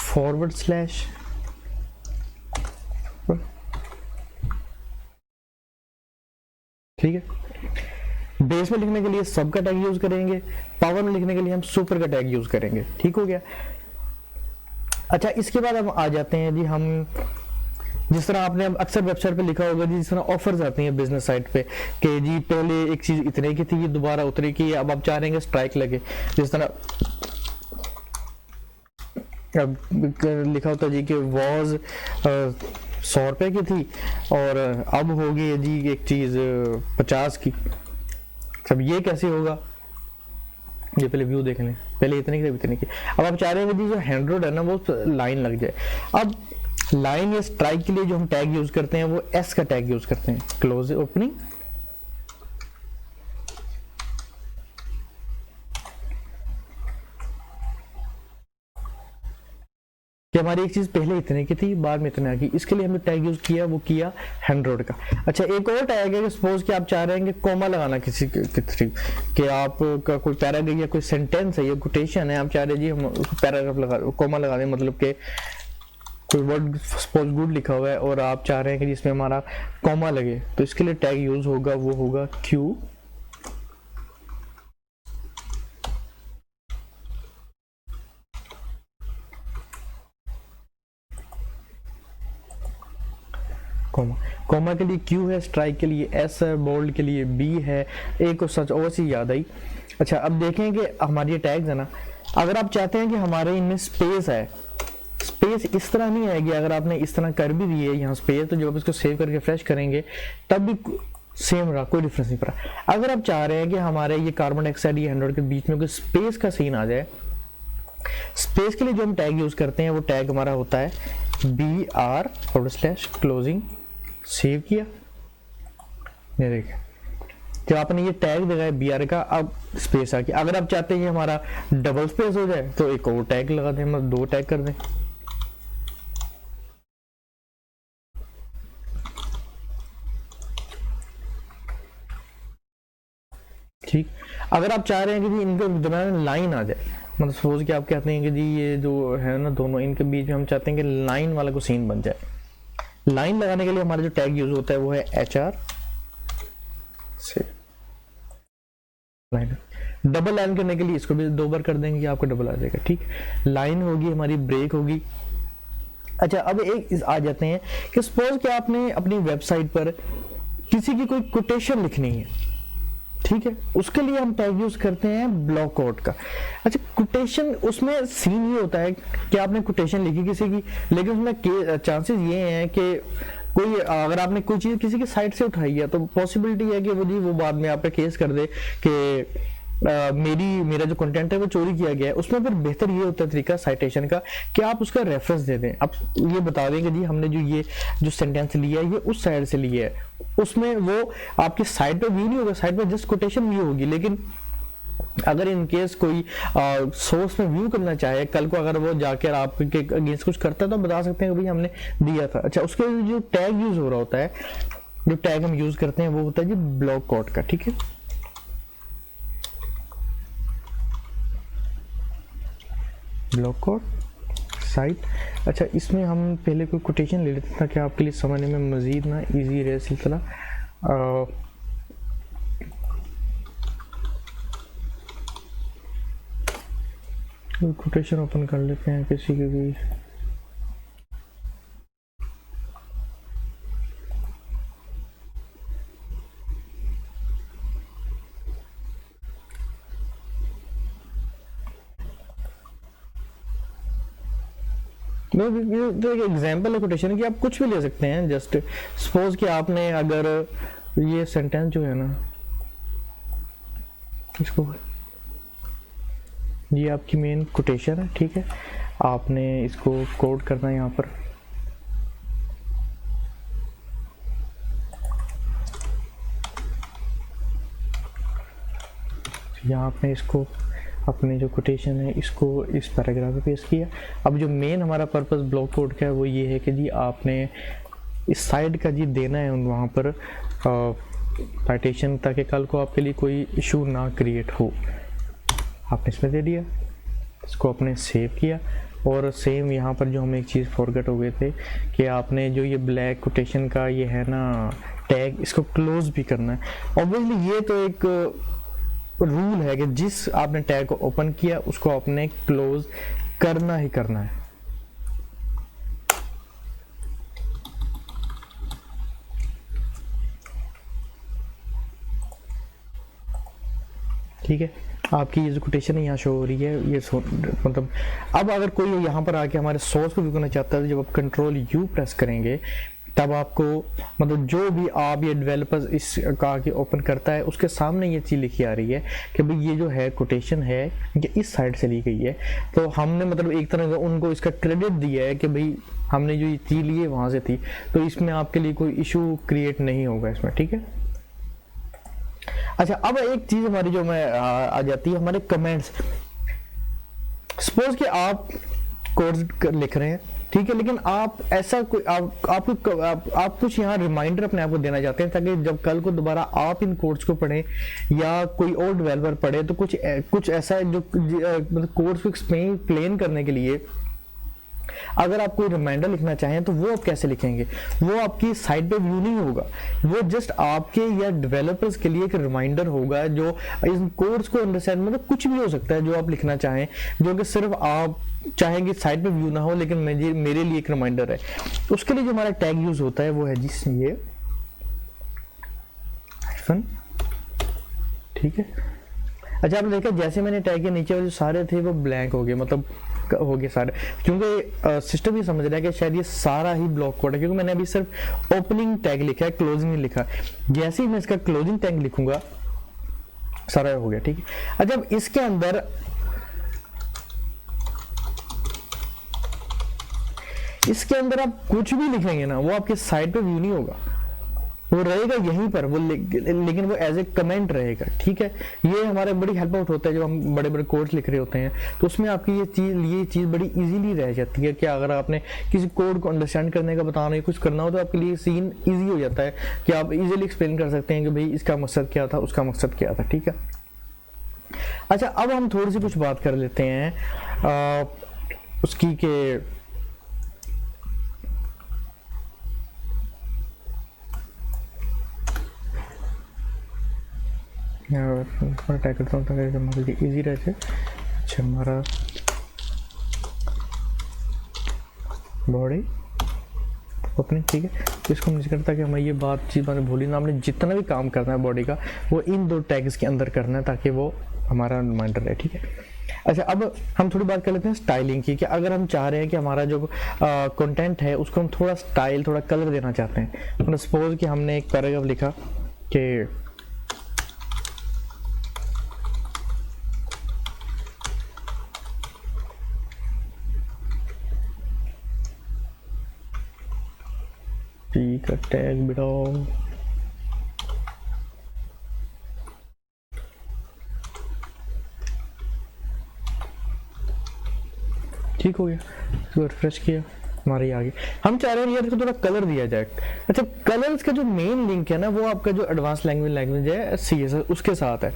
फॉरवर्ड स्लैश, ठीक है। बेस में लिखने के लिए सब का टैग यूज करेंगे, पावर में लिखने के लिए हम सुपर का टैग यूज करेंगे, ठीक हो गया। अच्छा, इसके बाद हम आ जाते हैं जी, हम जिस तरह आपने अक्सर वेबसाइट पे लिखा होगा जी, जिस तरह ऑफर्स आती हैं बिजनेस साइट पे कि जी पहले एक चीज इतने की थी, ये दोबारा उतरे की, अब आप चाह रहे हैं स्ट्राइक लगे। जिस तरह अब लिखा होता जी कि वॉज 100 रुपए की थी और अब होगी जी एक चीज 50 की। अब ये कैसे होगा, ये पहले व्यू देख लें, पहले इतने की इतने की। अब आप चाह रहे हैं कि जो हैंड है ना वो लाइन लग जाए। अब लाइन या स्ट्राइक के लिए जो हम टैग यूज करते हैं वो एस का टैग यूज करते हैं, क्लोज ओपनिंग, कि हमारी एक चीज पहले इतने की थी बाद में इतने की, इसके लिए हमने टैग यूज किया, वो किया 100 का। अच्छा, एक और टैग है कि सपोज कि आप चाह रहे हैं कि कोमा लगाना किसी कि आप का कोई पैराग्राफ या कोई सेंटेंस है या कोटेशन है, आप चाह रहे हैं जी हम पैराग्राफ लगा कोमा लगा दें, मतलब कि कोई वर्ड सपोज गुड लिखा हुआ है और आप चाह रहे हैं कि जिसमें हमारा कोमा लगे, तो इसके लिए टैग यूज होगा, वो होगा क्यू कोमा। कोमा के लिए क्यू है, स्ट्राइक के लिए एस है, बोल्ड के लिए बी है, एक और सच और सी याद आई। अच्छा, अब देखें कि हमारी ये टैग्स है ना, अगर आप चाहते हैं कि हमारे इनमें स्पेस है, स्पेस इस तरह नहीं आएगी, अगर आपने इस तरह कर भी दिए यहाँ स्पेस, तो जब आप इसको सेव करके फ्रेश करेंगे तब भी सेम रहा, कोई डिफरेंस नहीं पड़ा। अगर आप चाह रहे हैं कि हमारे ये कार्बन डाइऑक्साइड ये 100 के बीच में कोई स्पेस का सीन आ जाए, स्पेस के लिए जो हम टैग यूज करते हैं वो टैग हमारा होता है BR/ क्लोजिंग, सेव किया, ये देखिए जब आपने ये टैग लगाया BR का, अब स्पेस आ गया। अगर आप चाहते हैं हमारा डबल स्पेस हो जाए तो एक और टैग लगा दें, मतलब 2 टैग कर दें, ठीक। अगर आप चाह रहे हैं कि जी इनके दरम्यान लाइन आ जाए, मतलब सपोज कि आप कहते हैं कि जी ये जो है ना दोनों इनके बीच में हम चाहते हैं कि लाइन वाला को सीन बन जाए, लाइन लगाने के लिए हमारा जो टैग यूज होता है वो है HR से लाइन। डबल लाइन करने के लिए इसको भी 2 बार कर देंगे, आपको डबल आ जाएगा, ठीक। लाइन होगी हमारी, ब्रेक होगी। अच्छा, अब एक आ जाते हैं कि सपोज कि आपने अपनी वेबसाइट पर किसी की कोई कोटेशन लिखनी है, ठीक है, उसके लिए हम टैग यूज करते हैं ब्लॉक कोड का। अच्छा, कोटेशन उसमें सीन ये होता है कि आपने कोटेशन लिखी किसी की, लेकिन उसमें चांसेस ये हैं कि कोई अगर आपने कोई चीज किसी की साइट से उठाई है तो पॉसिबिलिटी है कि वो बाद में आप पे केस कर दे कि मेरा जो कंटेंट है वो चोरी किया गया है। उसमें फिर बेहतर ये होता है तरीका साइटेशन का कि आप उसका रेफरेंस दे दें, आप ये बता दें कि जी हमने जो सेंटेंस लिया है ये उस साइड से लिया है, उसमें वो आपकी साइट पे व्यू नहीं होगा, साइट पे जस्ट कोटेशन व्यू होगी। लेकिन अगर इन केस कोई सोर्स में व्यू करना चाहे, कल को अगर वो जाकर आपके अगेंस्ट कुछ करता है तो बता सकते हैं कि भाई हमने दिया था। अच्छा, उसके जो टैग यूज हो रहा होता है, जो टैग हम यूज करते हैं वो होता है जी ब्लॉक कोड का, ठीक है। Block code site. अच्छा, इसमें हम पहले कोई कोटेशन ले लेते हैं ताकि आपके लिए समझने में मजीद ना इजी रहे सिलसिला। कोटेशन ओपन कर लेते हैं किसी के भी, तो एक एग्जांपल है कोटेशन की, आप कुछ भी ले सकते हैं। जस्ट सपोज कि आपने अगर ये सेंटेंस जो है ना, इसको ये आपकी मेन कोटेशन है, ठीक है, आपने इसको कोड करना है यहाँ पर। यहाँ आपने इसको अपने जो कोटेशन है इसको इस पैराग्राफ पे पेस्ट किया। अब जो मेन हमारा पर्पस ब्लॉक कोड का है वो ये है कि जी आपने इस साइड का जी देना है वहाँ पर पार्टीशन, ताकि कल को आपके लिए कोई इशू ना क्रिएट हो। आपने इसमें दे दिया, इसको आपने सेव किया। और सेम यहाँ पर जो हम एक चीज़ फॉरगेट हो गए थे कि आपने जो ये ब्लैक कोटेशन का ये है ना टैग, इसको क्लोज भी करना है। ऑब्वियसली ये तो एक रूल है कि जिस आपने टैग को ओपन किया उसको आपने क्लोज करना ही करना है। ठीक है, आपकी ये जो कोटेशन है यहाँ शो हो रही है, ये मतलब अब अगर कोई यहाँ पर आके हमारे सोर्स को व्यू करना चाहता है तो जब आप कंट्रोल यू प्रेस करेंगे तब आपको मतलब जो भी आप ये डेवलपर्स इस का आके ओपन करता है उसके सामने ये चीज़ लिखी आ रही है कि भाई ये जो है कोटेशन है ये इस साइड से ली गई है। तो हमने मतलब एक तरह का उनको इसका क्रेडिट दिया है कि भाई हमने जो ये चीज़ ली है वहाँ से थी, तो इसमें आपके लिए कोई इशू क्रिएट नहीं होगा इसमें। ठीक है, अच्छा अब एक चीज़ हमारी जो मैं आ जाती है हमारे कमेंट्स। सपोज कि आप कोड लिख रहे हैं, ठीक है, लेकिन आप ऐसा कोई आप कुछ यहाँ रिमाइंडर अपने आप को देना चाहते हैं ताकि जब कल को दोबारा आप इन कोड्स को पढ़ें या कोई और डेवलपर पढ़े तो कुछ ऐसा है जो मतलब कोड्स को एक्सप्लेन करने के लिए अगर आप कोई रिमाइंडर लिखना चाहें तो वो आप कैसे लिखेंगे? वो आपकी साइड पे व्यू नहीं होगा, वो जस्ट आपके या डेवलपर्स के लिए एक रिमाइंडर होगा जो इस कोर्स को अंडरस्टैंड, मतलब कुछ भी हो सकता है जो आप लिखना चाहें, जो कि सिर्फ आप चाहेंगे साइड पे व्यू ना हो लेकिन मेरे लिए एक रिमाइंडर है। उसके लिए जो हमारा टैग यूज होता है वो है जी ये हाइफन। ठीक है, अच्छा आपने देखा जैसे मैंने टैग के नीचे जो सारे थे वो ब्लैंक हो गए, मतलब हो गए सारे, क्योंकि सिस्टम ये समझ रहा है कि शायद ये सारा ही ब्लॉक कोड है, क्योंकि मैंने अभी सिर्फ ओपनिंग टैग लिखा है, क्लोजिंग नहीं लिखा। जैसे ही मैं इसका क्लोजिंग टैग लिखूंगा सारा हो गया। ठीक है, अच्छा अब इसके अंदर आप कुछ भी लिखेंगे ना वो आपके साइड पे व्यू नहीं होगा, वो रहेगा यहीं पर वो लेकिन वो एज ए कमेंट रहेगा। ठीक है, ये हमारे बड़ी हेल्प आउट होता है जब हम बड़े बड़े कोड्स लिख रहे होते हैं तो उसमें आपकी ये चीज़ बड़ी इजीली रह जाती है कि अगर आपने किसी कोड को अंडरस्टैंड करने का बताना या कुछ करना हो तो आपके लिए सीन इजी हो जाता है कि आप इजीली एक्सप्लेन कर सकते हैं कि भाई इसका मकसद क्या था, उसका मकसद क्या था। ठीक है, अच्छा अब हम थोड़ी सी कुछ बात कर लेते हैं उसकी के ट्राई करता हूँ ताकि हमारे लिए ईजी रहे। अच्छा हमारा बॉडी ओपनिंग, ठीक है, तो इसको मुझे करता है कि हमें ये चीज़ मैंने भूली ना, हमने जितना भी काम करना है बॉडी का वो इन दो टैग्स के अंदर करना है ताकि वो हमारा रिमाइंडर रहे। ठीक है, अच्छा अब हम थोड़ी बात कर लेते हैं स्टाइलिंग की, कि अगर हम चाह रहे हैं कि हमारा जो कंटेंट है उसको हम थोड़ा स्टाइल, थोड़ा कलर देना चाहते हैं। मतलब सपोज कि हमने एक पैराग्राफ लिखा कि का टैग बिठाओ, ठीक हो गया, इसको रिफ्रेश किया, हमारे आगे हम चाह रहे हैं यार इसको थोड़ा कलर दिया जाए। अच्छा कलर्स का जो मेन लिंक है ना वो आपका जो एडवांस लैंग्वेज है CSS उसके साथ है,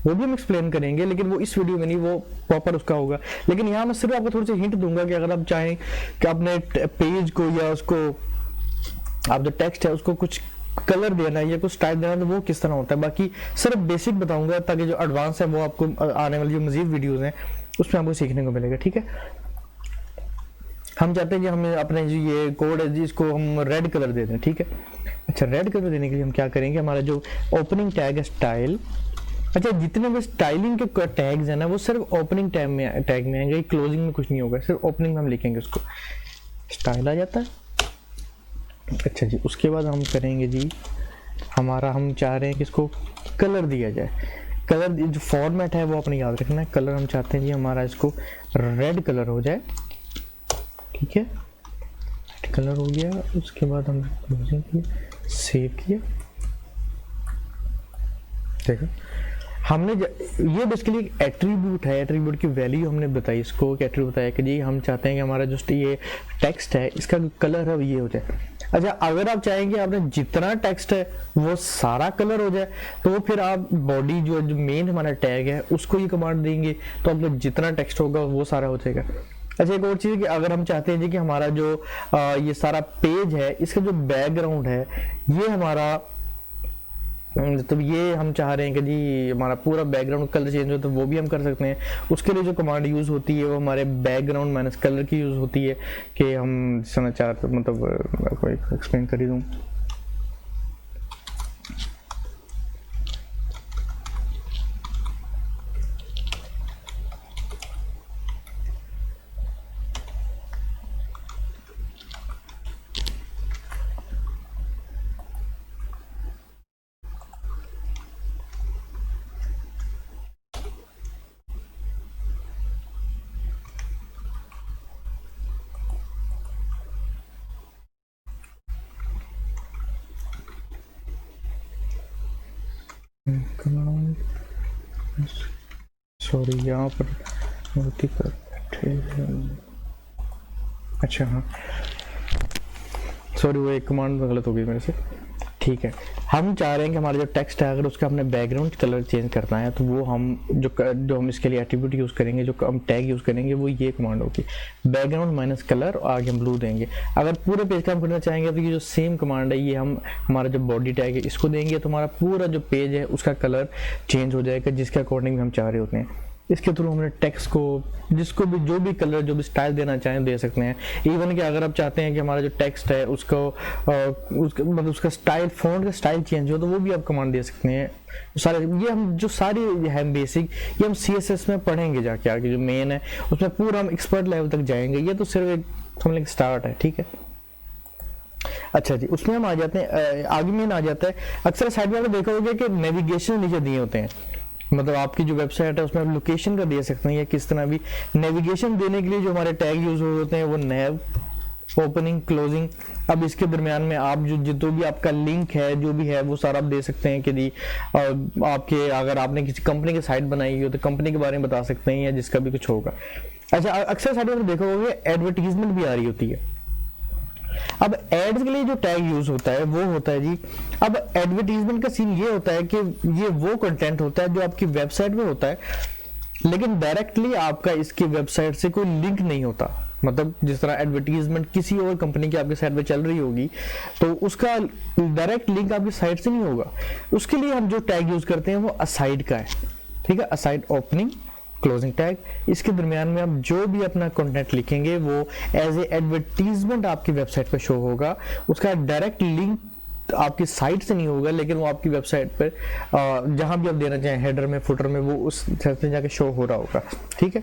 वो भी हम एक्सप्लेन करेंगे लेकिन वो इस वीडियो में नहीं, वो प्रॉपर उसका होगा। लेकिन यहाँ मैं सिर्फ आपको थोड़ी सी हिंट दूंगा कि अगर आप चाहें कि अपने पेज को या उसको आप जो टेक्स्ट है उसको कुछ कलर देना है या कुछ स्टाइल देना है तो वो किस तरह होता है, बाकी सिर्फ बेसिक बताऊंगा ताकि जो एडवांस है वो आपको आने वाली जो मजीद वीडियोस हैं उसमें आपको सीखने को मिलेगा। ठीक है, हम चाहते हैं कि हमें अपने जो ये कोड है जिसको हम रेड कलर दे दें। ठीक है, अच्छा रेड कलर देने के लिए हम क्या करेंगे, हमारा जो ओपनिंग टैग है स्टाइल, अच्छा जितने भी स्टाइलिंग के टैग्स हैं ना वो सिर्फ ओपनिंग टैग में आएंगे, क्लोजिंग में कुछ नहीं होगा, सिर्फ ओपनिंग में हम लिखेंगे उसको, स्टाइल आ जाता है। अच्छा जी, उसके बाद हम करेंगे जी हमारा, हम चाह रहे हैं कि इसको कलर दिया जाए। कलर जो फॉर्मेट है वो अपने याद रखना है, कलर हम चाहते हैं जी हमारा इसको रेड कलर हो जाए। ठीक है, रेड कलर हो गया, उसके बाद हम सेव किया, देखो हमने ये बेसिकली एक एट्रीब्यूट है, एट्रीब्यूट की वैल्यू हमने बताई इसको, कि एट्रीब्यूट बताया कि जी हम चाहते हैं कि हमारा जो ये टेक्स्ट है इसका कलर है ये हो जाए। अच्छा, अगर आप चाहेंगे आपने जितना टेक्स्ट है वो सारा कलर हो जाए, तो फिर आप बॉडी जो मेन हमारा टैग है उसको ये कमांड देंगे, तो आपका जितना टेक्स्ट होगा वो सारा हो जाएगा। अच्छा, एक और चीज़ कि अगर हम चाहते हैं जी कि हमारा जो ये सारा पेज है इसका जो बैकग्राउंड है ये हमारा, तो ये हम चाह रहे हैं कि जी हमारा पूरा बैकग्राउंड कलर चेंज हो, तो वो भी हम कर सकते हैं। उसके लिए जो कमांड यूज़ होती है वो हमारे बैकग्राउंड माइनस कलर की यूज़ होती है, कि हम समाचार मतलब आपको एक्सप्लेन कर ही दूँ। सॉरी, यहाँ पर गलती कर बैठे। अच्छा हाँ, सॉरी वो एक कमांड गलत हो गई मेरे से। ठीक है, हम चाह रहे हैं कि हमारा जो टेक्स्ट है अगर उसका हमने बैकग्राउंड कलर चेंज करना है, तो वो हम जो हम इसके लिए एट्रीब्यूट यूज़ करेंगे, जो हम टैग यूज़ करेंगे वो ये कमांड होगी, बैकग्राउंड माइनस कलर, और आगे हम ब्लू देंगे। अगर पूरे पेज का हम करना चाहेंगे तो ये जो सेम कमांड है ये हम हमारा जो बॉडी टैग है इसको देंगे, तो हमारा पूरा जो पेज है उसका कलर चेंज हो जाएगा जिसके अकॉर्डिंग हम चाह रहे होते हैं। इसके थ्रू हमने टेक्स्ट को जिसको भी जो भी कलर जो भी स्टाइल देना चाहें दे सकते हैं। इवन कि अगर आप चाहते हैं कि हमारा जो टेक्स्ट है उसको मतलब उसका स्टाइल, फ़ॉन्ट का स्टाइल चेंज हो, तो वो भी आप कमांड दे सकते हैं। सारे ये हम जो सारी है बेसिक, ये हम CSS में पढ़ेंगे जाके, आगे जो मेन है उसमें पूरा हम एक्सपर्ट लेवल तक जाएंगे। ये तो सिर्फ एक समझ स्टार्ट है, ठीक है। अच्छा जी, उसमें हम आ जाते हैं आगे मेन आ जाता है। अक्सर साइड में आपने देखा होगा कि नेविगेशन नीचे दिए होते हैं, मतलब आपकी जो वेबसाइट है उसमें आप लोकेशन का दे सकते हैं या किस तरह भी। नेविगेशन देने के लिए जो हमारे टैग यूज होते हैं वो नैव, ओपनिंग, क्लोजिंग। अब इसके दरमियान में आप जो भी आपका लिंक है जो भी है वो सारा आप दे सकते हैं कि जी आपके अगर आपने किसी कंपनी की साइट बनाई हो तो कंपनी के बारे में बता सकते हैं या जिसका भी कुछ होगा। अच्छा, अक्सर साइड में देखा होगा एडवर्टीजमेंट भी आ रही होती है। अब एड्स के लिए जो टैग यूज होता है वो होता है जी, अब एडवर्टीजमेंट का सीन ये होता है कि ये वो कंटेंट होता है जो आपकी वेबसाइट में होता है, लेकिन डायरेक्टली आपका इसकी वेबसाइट से कोई लिंक नहीं होता। मतलब जिस तरह एडवर्टीजमेंट किसी और कंपनी की आपकी साइट पे चल रही होगी तो उसका डायरेक्ट लिंक आपकी साइट से नहीं होगा। उसके लिए हम जो टैग यूज करते हैं वो असाइड का है, ठीक है। असाइड, ओपनिंग, क्लोजिंग टैग, इसके दरमियान में आप जो भी अपना कंटेंट लिखेंगे वो एज ए एडवर्टीजमेंट आपकी वेबसाइट पे शो होगा। उसका डायरेक्ट लिंक आपकी साइट से नहीं होगा, लेकिन वो आपकी वेबसाइट पर जहां भी आप देना चाहें, हेडर में, फुटर में, वो उस साइट से जाके शो हो रहा होगा, ठीक है।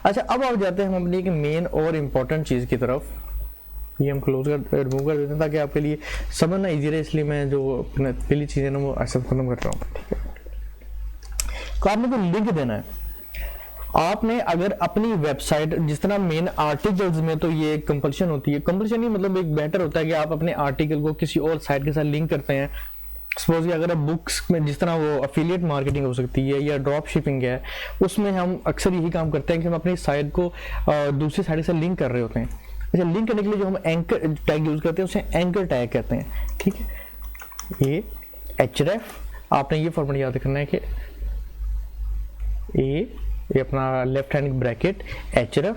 अच्छा, अब आप जाते हैं हम अपनी एक मेन और इम्पोर्टेंट चीज़ की तरफ। ये हम क्लोज कर रिमूव कर देते हैं ताकि आपके लिए समझना ईजी रहे, इसलिए मैं जो पहली चीज़ें ना वो ऐसा खत्म कर रहा हूँ, ठीक है। तो आपने कोई लिंक देना है। आपने अगर अपनी वेबसाइट, जिस तरह मेन आर्टिकल्स में तो ये कंपल्शन होती है, कंपल्शन ही मतलब एक बेटर होता है कि आप अपने आर्टिकल को किसी और साइट के साथ लिंक करते हैं। सपोज कि अगर आप बुक्स में, जिस तरह वो अफिलिएट मार्केटिंग हो सकती है या ड्रॉप शिपिंग है, उसमें हम अक्सर यही काम करते हैं कि हम अपनी साइट को दूसरी साइट से लिंक कर रहे होते हैं। अच्छा, लिंक करने के लिए जो हम एंकर टैग यूज करते हैं उसे एंकर टैग कहते हैं, ठीक है। ये href, आपने ये फॉर्मेट याद करना है कि ये अपना लेफ्ट हैंड ब्रैकेट href,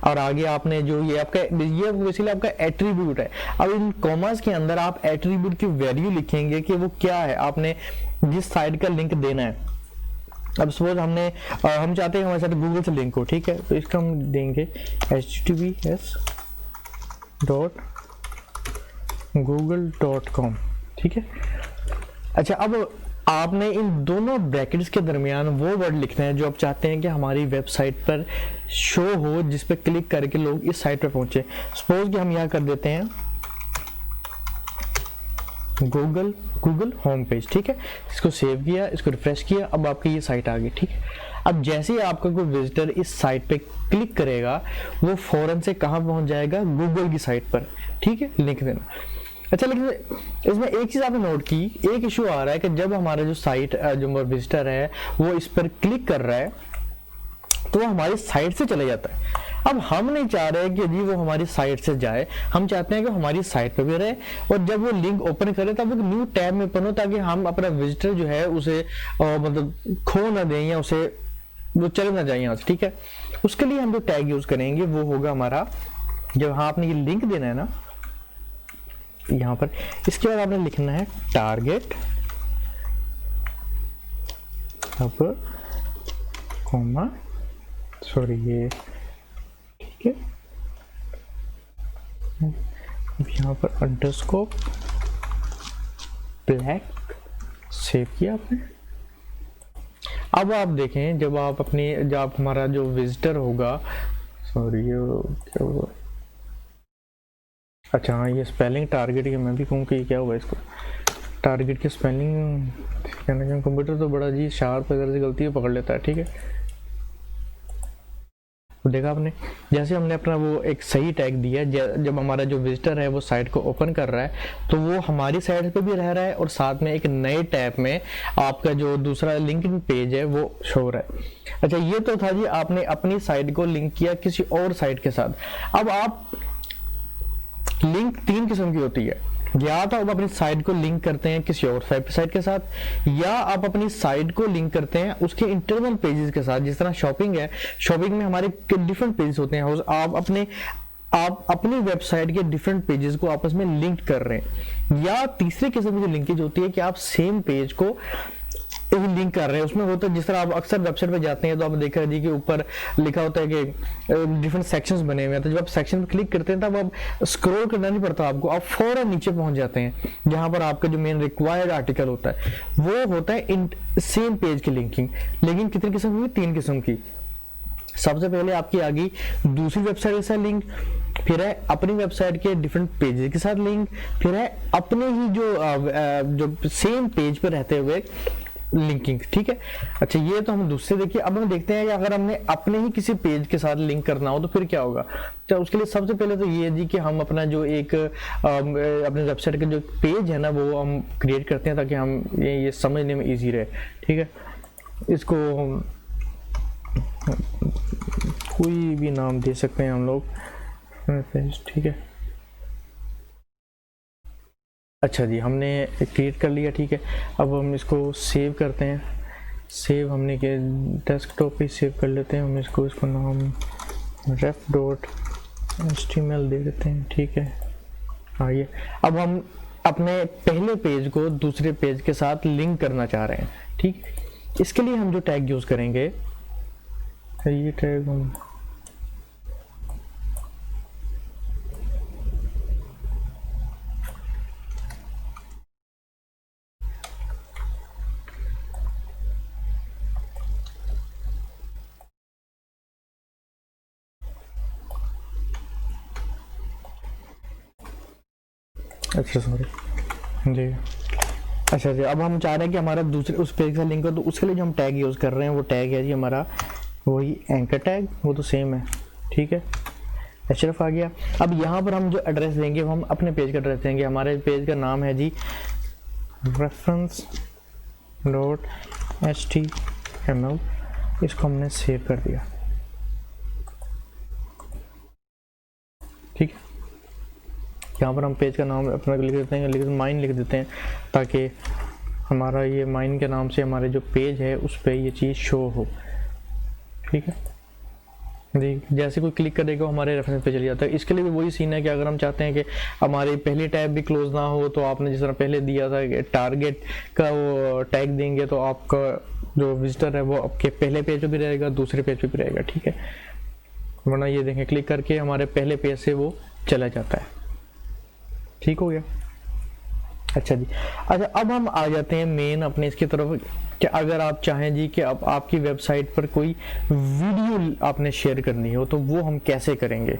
और आगे आपने जो ये आपका ये बेसिकली आपका एट्रीब्यूट है। अब इन कॉमास के अंदर आप एट्रीब्यूट की वैल्यू लिखेंगे कि वो क्या है, आपने जिस साइट का लिंक देना है। अब सपोज हम चाहते हैं हमारे साथ गूगल से लिंक हो, ठीक है, तो इसका हम देंगे https://google.com, ठीक है। अच्छा, अब आपने इन दोनों ब्रैकेट्स के दरमियान वो वर्ड लिखना है जो आप चाहते हैं कि हमारी वेबसाइट पर शो हो, जिस पे क्लिक करके लोग इस साइट पर पहुंचे। सपोज कि हम यहाँ कर देते हैं गूगल होम पेज, ठीक है। इसको सेव किया, इसको रिफ्रेश किया, अब आपकी ये साइट आ गई, ठीक है। अब जैसे ही आपका कोई विजिटर इस साइट पे क्लिक करेगा वो फौरन से कहाँ पहुंच जाएगा, गूगल की साइट पर, ठीक है। लिख देना। अच्छा, लेकिन इसमें एक चीज आपने नोट की, एक इशू आ रहा है कि जब हमारा जो साइट जो विजिटर है वो इस पर क्लिक कर रहा है तो वो हमारी साइट से चले जाता है। अब हम नहीं चाह रहे कि जी वो हमारी साइट से जाए, हम चाहते हैं कि हमारी साइट पे भी रहे और जब वो लिंक ओपन करे तब एक न्यू टैब में ओपन हो, ताकि हम अपना विजिटर जो है उसे मतलब खो ना दें या उसे वो चले ना जाए यहाँ से। ठीक है, उसके लिए हम जो टैग यूज करेंगे वो होगा हमारा, जब हाँ आपने ये लिंक देना है ना यहाँ पर, इसके बाद आपने लिखना है टारगेट अब कॉमा सॉरी ये ठीक है, अब यहाँ पर अंडरस्कोर ब्लैक सेव किया आपने। अब आप देखें जब आप अपनी जब हमारा जो विजिटर होगा, सॉरी ये क्या हुआ, अच्छा हाँ ये स्पेलिंग टारगेट की मैं भी कहूँ कि क्या हुआ इसको, टारगेट की स्पेलिंग कहना चाहिए, कंप्यूटर तो बड़ा जी शार्प अगर से गलती पकड़ लेता है। ठीक है, देखा आपने जैसे हमने अपना वो एक सही टैग दिया, जब हमारा जो विजिटर है वो साइट को ओपन कर रहा है तो वो हमारी साइट पे भी रह रहा है और साथ में एक नए टैब में आपका जो दूसरा लिंक्डइन पेज है वो शो हो रहा है। अच्छा, ये तो था जी आपने अपनी साइट को लिंक किया किसी और साइट के साथ। अब आप लिंक 3 किस्म की होती है, या तो आप अपनी साइट को लिंक करते हैं किसी और साइट के साथ, या आप अपनी साइट को लिंक करते हैं उसके इंटरनल पेजेस के साथ। जिस तरह शॉपिंग है, शॉपिंग में हमारे डिफरेंट पेजेस होते हैं, आप अपनी वेबसाइट के डिफरेंट पेजेस को आपस में लिंक कर रहे हैं। या तीसरी किस्म की जो लिंकेज होती है कि आप सेम पेज को लिंक कर रहे हैं, उसमें होता है जिस तरह आप अक्सर वेबसाइट पे जाते हैं तो आप देख रहे हैं कि ऊपर लिखा होता है कि डिफरेंट सेक्शंस बने हुए हैं, तो जब आप सेक्शन पे क्लिक करते हैं तब आप स्क्रॉल करना नहीं पड़ता आपको, आप फौरन नीचे पहुंच जाते हैं जहां पर आपका जो मेन रिक्वायर्ड आर्टिकल होता है वो होता है इन सेम पेज की लिंकिंग। लेकिन कितनी किस्म हुई? 3 किस्म की। सबसे पहले आपकी आ गई दूसरी वेबसाइट के साथ लिंक, फिर है अपनी वेबसाइट के डिफरेंट पेजेस के साथ लिंक, फिर है अपने ही जो सेम पेज पर रहते हुए लिंकिंग। ठीक है, अच्छा ये तो हम दूसरे देखिए। अब हम देखते हैं कि अगर हमने अपने ही किसी पेज के साथ लिंक करना हो तो फिर क्या होगा। तो उसके लिए सबसे पहले तो ये है जी कि हम अपना जो एक अपने वेबसाइट का जो पेज है ना वो हम क्रिएट करते हैं ताकि हम ये समझने में इजी रहे। ठीक है, इसको कोई भी नाम दे सकते हैं हम लोग, ठीक है। अच्छा जी, हमने क्रिएट कर लिया। ठीक है, अब हम इसको सेव करते हैं। सेव हमने के डेस्कटॉप पे सेव कर लेते हैं हम इसको नाम ref.html दे देते हैं। ठीक है, आइए अब हम अपने पहले पेज को दूसरे पेज के साथ लिंक करना चाह रहे हैं। ठीक, इसके लिए हम जो टैग यूज करेंगे, ये टैग हम अच्छा सॉरी जी, अच्छा जी, अब हम चाह रहे हैं कि हमारा दूसरे उस पेज का लिंक हो, तो उसके लिए जो हम टैग यूज़ कर रहे हैं वो टैग है जी हमारा वही एंकर टैग, वो तो सेम है। ठीक है, एचरफ आ गया। अब यहाँ पर हम जो एड्रेस देंगे वो हम अपने पेज का एड्रेस देंगे। हमारे पेज का नाम है जी reference.html, इसको हमने सेव कर दिया। ठीक है, यहाँ पर हम पेज का नाम अपना लिख देते हैं, माइन लिख देते हैं ताकि हमारा ये माइन के नाम से हमारे जो पेज है उस पर ये चीज़ शो हो। ठीक है जी, जैसे कोई क्लिक करेगा हमारे रेफरेंस पे चले जाता है। इसके लिए भी वही सीन है कि अगर हम चाहते हैं कि हमारी पहली टैब भी क्लोज ना हो तो आपने जिस तरह पहले दिया था कि टारगेट का वो टैग देंगे तो आपका जो विजिटर है वो आपके पहले पेज पे भी रहेगा, दूसरे पेज पे भी रहेगा। ठीक है, वरना ये देखें क्लिक करके हमारे पहले पेज से वो चला जाता है। ठीक हो गया। अच्छा जी, अच्छा अब हम आ जाते हैं मेन अपने इसकी तरफ कि अगर आप चाहें जी कि अब आपकी वेबसाइट पर कोई वीडियो आपने शेयर करनी हो तो वो हम कैसे करेंगे।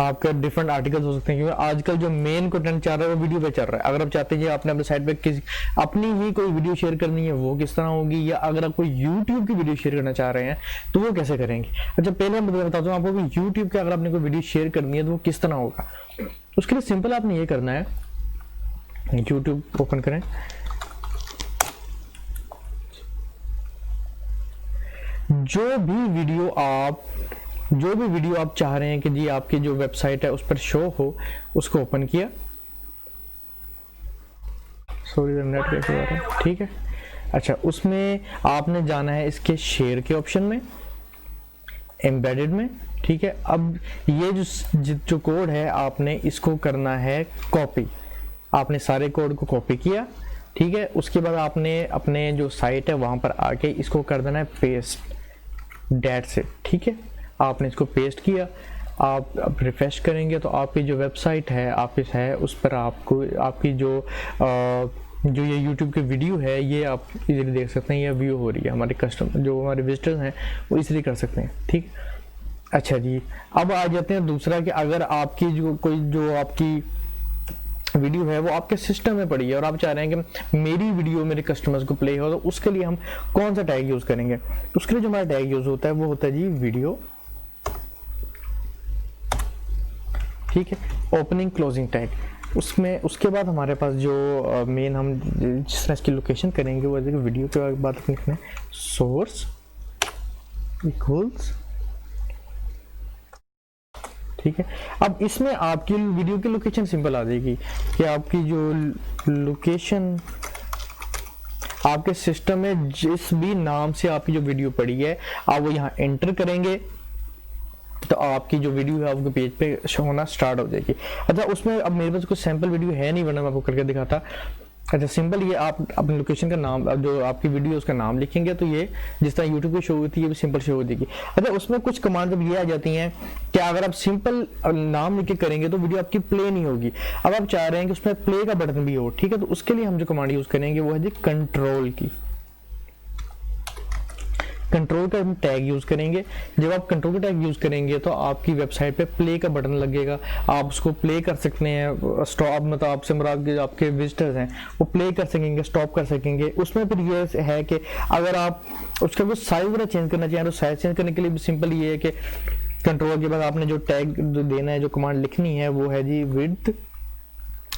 आपका डिफरेंट आर्टिकल्स हो सकते हैं क्योंकि आजकल जो मेन कंटेंट चल रहा है वो वीडियो पे चल रहा है। अगर आप चाहते हैं आपने अपने साइट पे किसी अपनी ही कोई वीडियो शेयर करनी है वो किस तरह होगी, या अगर आप कोई यूट्यूब की वीडियो शेयर करना चाह रहे हैं तो वो कैसे करेंगे। अच्छा पहले मैं बताता हूँ आपको कि यूट्यूब के अगर आपने कोई वीडियो शेयर करनी है तो वो किस तरह होगा। उसके लिए सिंपल आपने ये करना है, यूट्यूब ओपन करें, जो भी वीडियो आप चाह रहे हैं कि जी आपकी जो वेबसाइट है उस पर शो हो, उसको ओपन किया। सॉरी नेट कैसे हो रहा है, ठीक है। अच्छा, उसमें आपने जाना है इसके शेयर के ऑप्शन में, एम्बेडेड में, ठीक है। अब ये जो कोड है आपने इसको करना है कॉपी। आपने सारे कोड को कॉपी किया, ठीक है। उसके बाद आपने अपने जो साइट है वहां पर आके इसको कर देना है पेस्ट डेट से, ठीक है। आपने इसको पेस्ट किया, आप अब रिफ्रेश करेंगे तो आपकी जो वेबसाइट है आपकी है उस पर आपको आपकी जो ये YouTube की वीडियो है ये आप इजीली देख सकते हैं, ये व्यू हो रही है। हमारे कस्टमर जो हमारे विजिटर्स हैं वो इजीली कर सकते हैं, ठीक। अच्छा जी, अब आ जाते हैं दूसरा कि अगर आपकी जो आपकी वीडियो है वो आपके सिस्टम में पड़ी है और आप चाह रहे हैं कि मेरी वीडियो मेरे कस्टमर्स को प्ले हो, तो उसके लिए हम कौन सा टैग यूज करेंगे? उसके लिए जो हमारा टैग यूज होता है वो होता है जी वीडियो, ठीक है, ओपनिंग क्लोजिंग टैग। उसमें उसके बाद हमारे पास जो मेन हम जिस तरह इसकी लोकेशन करेंगे वो वीडियो के बाद लिखना है सोर्स इक्वल्स, ठीक है। अब इसमें आपकी वीडियो की लोकेशन सिंपल आ जाएगी कि आपकी जो लोकेशन आपके सिस्टम में जिस भी नाम से आपकी जो वीडियो पड़ी है आप वो यहाँ एंटर करेंगे तो आपकी जो वीडियो है आपके पेज पे शो होना स्टार्ट हो जाएगी। अच्छा, उसमें अब मेरे पास कोई सैंपल वीडियो है नहीं, वरना मैं आपको करके दिखाता। अच्छा, सिंपल ये आप अपनी लोकेशन का नाम, जो आपकी वीडियो है उसका नाम लिखेंगे तो ये जिस तरह यूट्यूब पे शो होती है ये भी सिंपल शो हो जाएगी। अच्छा, उसमें कुछ कमांड अब ये आ जाती हैं कि अगर आप सिंपल नाम लिख के करेंगे तो वीडियो आपकी प्ले नहीं होगी। अब आप चाह रहे हैं कि उसमें प्ले का बटन भी हो, ठीक है, तो उसके लिए हम जो कमांड यूज करेंगे वो है जी कंट्रोल की। कंट्रोल का हम टैग यूज करेंगे। जब आप कंट्रोल का टैग यूज करेंगे तो आपकी वेबसाइट पे प्ले का बटन लगेगा, आप उसको प्ले कर सकते हैं, स्टॉप, मतलब आपसे मुराद आपके विजिटर्स हैं वो प्ले कर सकेंगे, स्टॉप कर सकेंगे। उसमें फिर ये है कि अगर आप उसका कुछ साइज वगैरह चेंज करना चाहें तो साइज चेंज करने के लिए भी सिंपल ये है कि कंट्रोल के बाद आपने जो टैग देना है, जो कमांड लिखनी है वो है जी विड्थ।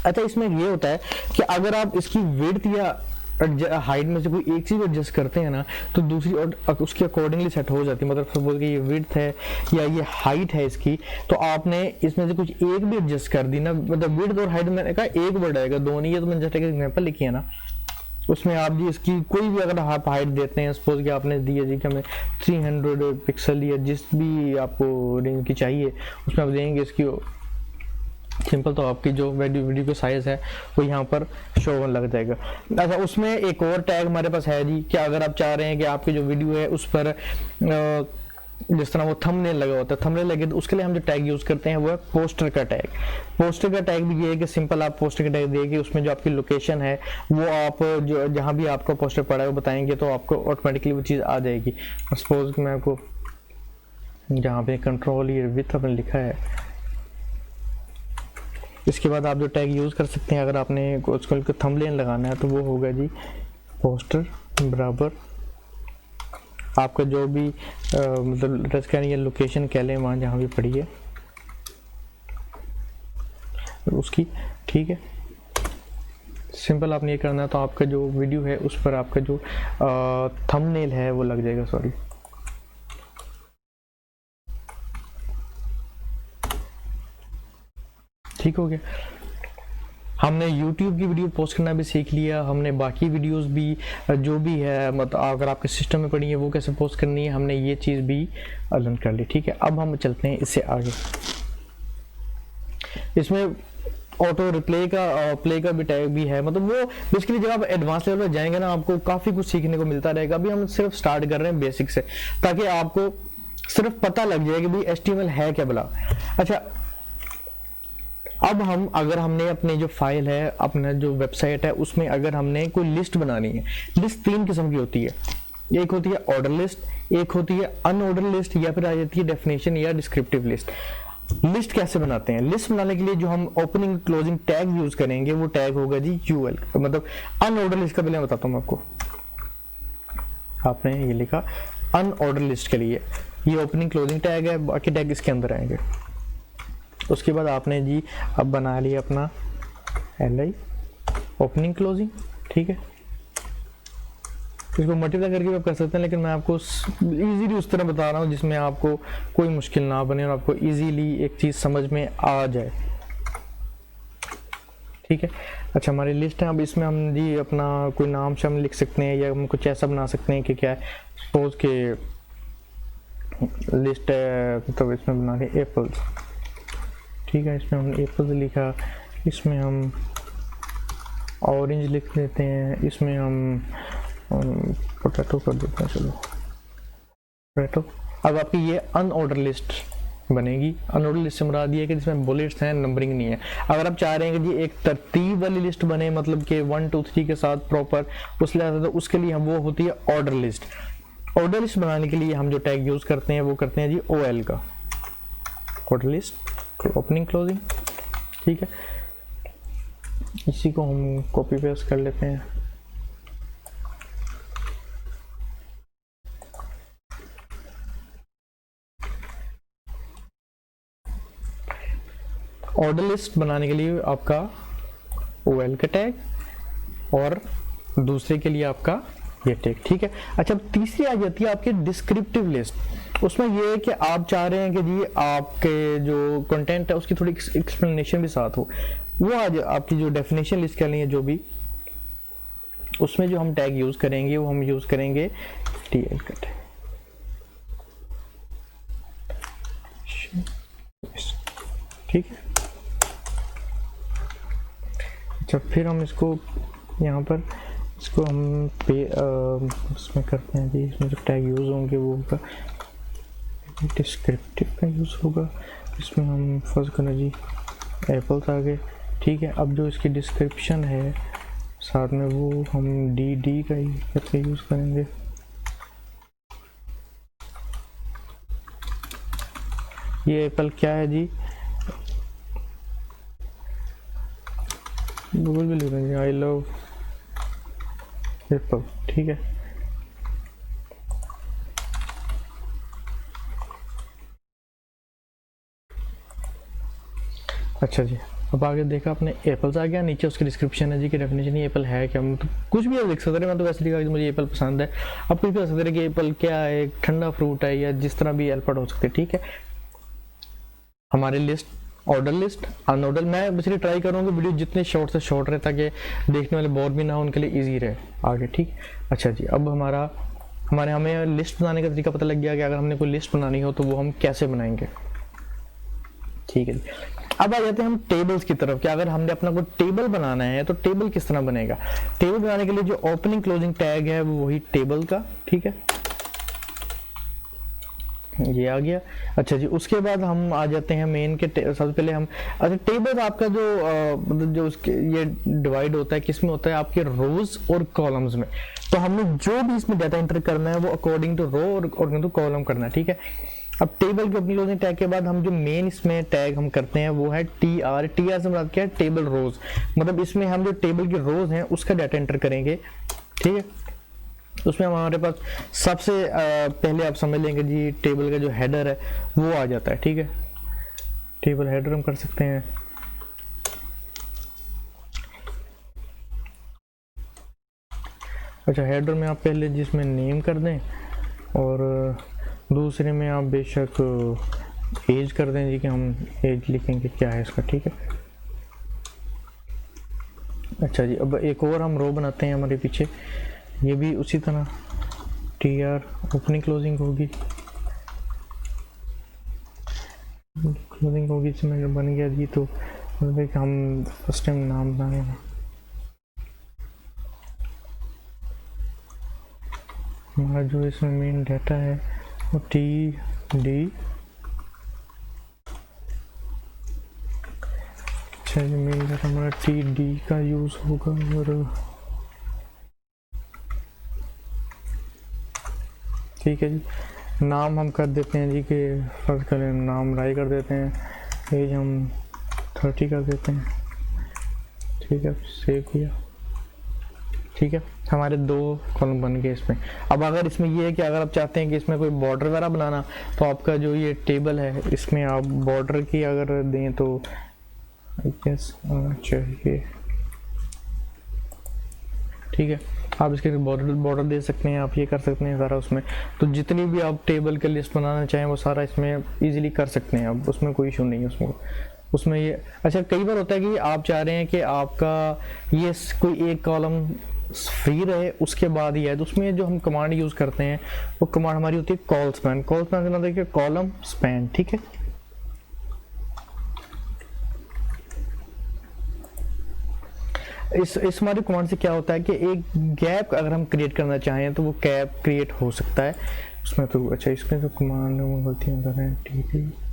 अच्छा, इसमें ये होता है कि अगर आप इसकी विड्थ या हाइट में से कोई एक चीज एडजस्ट करते हैं ना तो दूसरी और उसके अकॉर्डिंगली सेट हो जाती है। मतलब सपोज कि ये विड्थ है या ये हाइट है इसकी, तो आपने इसमें से कुछ एक भी एडजस्ट कर दी ना, मतलब विड्थ और हाइट मैंने कहा एक वर्ड आएगा, दो नहीं है। तो मैंने जस्ट एक एग्जांपल लिखी है ना, उसमें आप जी इसकी कोई भी अगर आप हाइट देते हैं, सपोज कि आपने दी है जी कि हमें 300 पिक्सल या जिस भी आपको रेंज की चाहिए उसमें आप देंगे इसकी सिंपल, तो आपकी जो वीडियो का साइज है वो यहाँ पर शो होने लग जाएगा। अच्छा, उसमें एक और टैग हमारे पास है जी कि अगर आप चाह रहे हैं कि आपकी जो वीडियो है उस पर जिस तरह वो थंबनेल लगा होता है, थंबनेल लगे तो उसके लिए हम जो टैग यूज करते हैं वो है पोस्टर का टैग। पोस्टर का टैग भी ये है कि सिंपल आप पोस्टर का टैग देंगे, उसमें जो आपकी लोकेशन है वो आप जो जहाँ भी आपका पोस्टर पड़ा है वो बताएंगे तो आपको ऑटोमेटिकली वो चीज़ आ जाएगी। सपोज मैं आपको जहाँ पे कंट्रोल ये विथ अपने लिखा है, इसके बाद आप जो टैग यूज कर सकते हैं अगर आपने उसको थंबनेल लगाना है तो वो होगा जी पोस्टर बराबर आपका जो भी मतलब टच करें या लोकेशन कह लें वहाँ जहाँ भी पड़ी है उसकी, ठीक है। सिंपल आपने ये करना है तो आपका जो वीडियो है उस पर आपका जो थंबनेल है वो लग जाएगा, सॉरी। ठीक हो गया। हमने YouTube की वीडियो पोस्ट करना भी सीख लिया, हमने बाकी वीडियोस भी जो भी है मतलब अगर आपके सिस्टम में पड़ी है वो कैसे पोस्ट करनी है हमने ये चीज़ भी लर्न कर ली, ठीक है। अब हम चलते हैं इससे आगे। इसमें ऑटो रिप्ले का प्ले का भी टैग भी है, मतलब वो बेसिकली जब आप एडवांस लेवल पर जाएंगे ना आपको काफ़ी कुछ सीखने को मिलता रहेगा। अभी हम सिर्फ स्टार्ट कर रहे हैं बेसिक से ताकि आपको सिर्फ पता लग जाए कि भाई HTML है क्या भला। अच्छा, अब हम अगर हमने अपने जो फाइल है अपना जो वेबसाइट है उसमें अगर हमने कोई लिस्ट बनानी है, लिस्ट 3 किस्म की होती है, एक होती है ऑर्डर लिस्ट, एक होती है अनऑर्डर लिस्ट या फिर आ जाती है डेफिनेशन या डिस्क्रिप्टिव लिस्ट। लिस्ट कैसे बनाते हैं? लिस्ट बनाने के लिए जो हम ओपनिंग क्लोजिंग टैग यूज करेंगे वो टैग होगा जी UL, मतलब अनऑर्डर लिस्ट का पहले बताता हूँ मैं आपको। आपने ये लिखा अनऑर्डर लिस्ट के लिए, ये ओपनिंग क्लोजिंग टैग है, बाकी टैग इसके अंदर आएंगे। उसके बाद आपने जी अब बना लिया अपना LI ओपनिंग क्लोजिंग, ठीक है। इसको मल्टीप्लाई करके भी आप कर सकते हैं, लेकिन मैं आपको इजीली उस तरह बता रहा हूँ जिसमें आपको कोई मुश्किल ना बने और आपको इजीली एक चीज़ समझ में आ जाए, ठीक है। अच्छा, हमारी लिस्ट है। अब इसमें हम जी अपना कोई नाम से हम लिख सकते हैं या हम कुछ ऐसा बना सकते हैं कि क्या है, सपोज के लिस्ट है तो इसमें बना दें एप्पल्स, ठीक है। इसमें हम एप्पल्स लिखा, इसमें हम ऑरेंज लिख देते हैं, इसमें हम पोटैटो कर देते हैं, चलो पोटैटो। अब आपकी ये अनऑर्डर लिस्ट बनेगी। अनऑर्डर लिस्ट से मुराद ये है कि जिसमें बुलेट्स हैं, नंबरिंग नहीं है। अगर आप चाह रहे हैं कि जी एक तरतीब वाली लिस्ट बने, मतलब कि 1 2 3 के साथ प्रॉपर, उस लिहाज से तो उसके लिए हम वो होती है ऑर्डर लिस्ट। ऑर्डर लिस्ट बनाने के लिए हम जो टैग यूज़ करते हैं वो करते हैं जी OL का, ऑर्डर लिस्ट ओपनिंग क्लोजिंग, ठीक है। इसी को हम कॉपी पेस्ट कर लेते हैं। ऑर्डर लिस्ट बनाने के लिए आपका OL का टैग और दूसरे के लिए आपका ये टैग, ठीक है। अच्छा, अब तीसरी आ जाती है आपकी डिस्क्रिप्टिव लिस्ट। उसमें ये है कि आप चाह रहे हैं कि जी आपके जो कंटेंट है उसकी थोड़ी एक्सप्लेनेशन भी साथ हो। वो आज आपकी जो डेफिनेशन लिस्ट करनी है जो भी, उसमें जो हम टैग यूज़ करेंगे वो हम यूज़ करेंगे TL का टैग, ठीक है। अच्छा, फिर हम इसको यहाँ पर इसको हम इसमें करते हैं जी, इसमें जो टैग यूज़ होंगे वो होगा डिस्क्रिप्टिव का यूज़ होगा। इसमें हम फर्स्ट करना जी एप्पल्स आ गए, ठीक है। अब जो इसकी डिस्क्रिप्शन है साथ में वो हम DD का ही करके यूज़ करेंगे। ये एप्पल क्या है जी, गूगल भी लिख देंगे आई लव एप्पल, ठीक है। अच्छा जी, अब आगे देखा आपने एप्पल्स आ गया, नीचे उसकी डिस्क्रिप्शन है जी कि डेफिनेशन ये एप्पल है क्या, मतलब कुछ भी आप लिख सकते हैं। मैं तो वैसे लिखा कि मुझे एप्पल पसंद है, आप कुछ भी लिख सकते हैं कि एप्पल क्या है, एक ठंडा फ्रूट है, या जिस तरह भी अल्फाबेट हो सकते हैं, ठीक है। हमारी लिस्ट ऑर्डर लिस्ट अनऑर्डर, मैं बस ट्राई करूँगा वीडियो जितने शॉर्ट से शॉर्ट रहे ताकि देखने वाले बोर भी ना हो, उनके लिए ईजी रहे आगे, ठीक। अच्छा जी, अब हमें लिस्ट बनाने का तरीका पता लग गया कि अगर हमने कोई लिस्ट बनानी हो तो वो हम कैसे बनाएंगे, ठीक है जी। अब आ जाते हैं हम टेबल्स की तरफ कि अगर हमने अपना कोई टेबल बनाना है तो टेबल किस तरह बनेगा। टेबल बनाने के लिए जो ओपनिंग क्लोजिंग टैग है वो वही टेबल का, ठीक है, ये आ गया। अच्छा जी, उसके बाद हम आ जाते हैं मेन के सबसे पहले हम, अच्छा टेबल आपका जो मतलब जो उसके ये डिवाइड होता है किस में होता है, आपके रोज और कॉलम्स में। तो हमने जो भी इसमें डाटा एंटर करना है वो अकॉर्डिंग टू रो और अकॉर्डिंग टू कॉलम करना है, ठीक है। अब टेबल के ओपनिंग क्लोजिंग टैग के बाद हम जो मेन इसमें टैग हम करते हैं वो है TR से मतलब क्या है, टेबल रोज, मतलब इसमें हम जो टेबल की रोज हैं उसका डाटा एंटर करेंगे, ठीक है। उसमें हमारे पास सबसे पहले आप समझ लेंगे जी टेबल का जो हेडर है वो आ जाता है, ठीक है। टेबल हेडर हम कर सकते हैं। अच्छा, हेडर में आप पहले जिसमें नेम कर दें और दूसरे में आप बेशक एज कर दें जी कि हम एज लिखेंगे क्या है इसका, ठीक है। अच्छा जी, अब एक और हम रो बनाते हैं हमारे पीछे, ये भी उसी तरह TR ओपनिंग क्लोजिंग होगी, इसमें बन गया जी। तो हम फर्स्ट टाइम नाम बनाएंगे, हमारा जो इसमें मेन डाटा है वो TD। अच्छा जी, मेन डाटा हमारा TD का यूज़ होगा और ठीक है जी। नाम हम कर देते हैं जी कि फर्स्ट करें नाम राय कर देते हैं, एज हम 30 कर देते हैं, ठीक है। सेव किया, ठीक है, हमारे 2 कॉलम बन गए इसमें। अब अगर इसमें ये है कि अगर आप चाहते हैं कि इसमें कोई बॉर्डर वगैरह बनाना, तो आपका जो ये टेबल है इसमें आप बॉर्डर की अगर दें तो आई गेस चाहिए, ठीक है। आप इसके बॉर्डर दे सकते हैं, आप ये कर सकते हैं सारा उसमें। तो जितनी भी आप टेबल का लिस्ट बनाना चाहें वो सारा इसमें इजीली कर सकते हैं, अब उसमें कोई इशू नहीं है उसमें ये। अच्छा, कई बार होता है कि आप चाह रहे हैं कि आपका ये कोई एक कॉलम फ्री रहे उसके बाद ही है, तो उसमें जो हम कमांड यूज़ करते हैं वो कमांड हमारी होती है कॉल स्पैन का मतलब देखिए कॉलम स्पैन, ठीक है। इस हमारी कमांड से क्या होता है कि एक गैप अगर हम क्रिएट करना चाहें तो वो गैप क्रिएट हो सकता है उसमें। तो अच्छा, इसमें तो कमांड में गलतियाँ कर रहे हैं, ठीक है।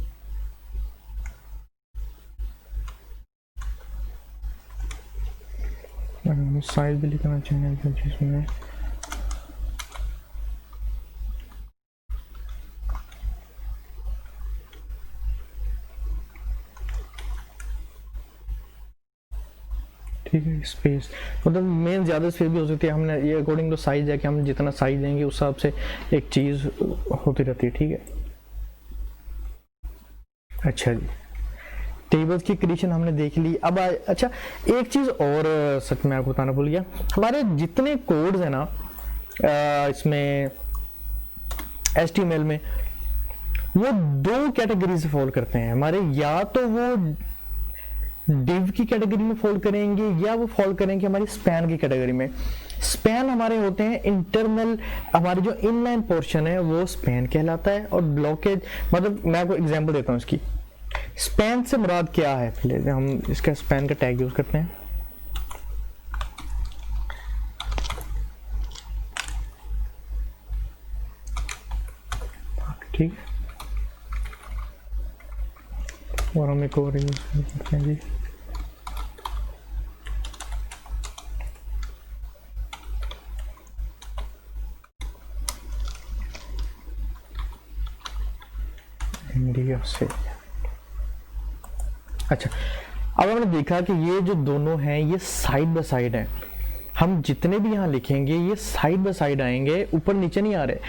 साइज भी लिखना चाहिए जिसमें ठीक है, स्पेस मतलब मेन ज़्यादा स्पेस भी हो सकती है। हमने ये अकॉर्डिंग टू साइज है कि हम जितना साइज देंगे उस हिसाब से एक चीज़ होती रहती है, ठीक है। अच्छा जी, टेबल्स की क्रिएशन हमने देख ली। अब अच्छा, एक चीज़ और सच में आपको बताना भूल गया, हमारे जितने कोड्स हैं ना इसमें HTML में, वो 2 कैटेगरी से फॉल करते हैं हमारे। या तो वो डिव की कैटेगरी में फॉल करेंगे या वो फॉल करेंगे हमारी स्पैन की कैटेगरी में। स्पैन हमारे होते हैं इंटरनल, हमारे जो इनलाइन पोर्शन है वो स्पैन कहलाता है। और ब्लॉकेज मतलब मैं आपको एग्जांपल देता हूँ इसकी। स्पैन से मुराद क्या है, पहले हम इसका स्पैन का टैग यूज करते हैं। ठीक है, और हम एक और यूज करते हैं जी, इंडिया से। अच्छा, अब हमने देखा कि ये जो दोनों हैं ये साइड बाय साइड हैं। हम जितने भी यहाँ लिखेंगे ये साइड बाय साइड आएंगे, ऊपर नीचे नहीं आ रहे।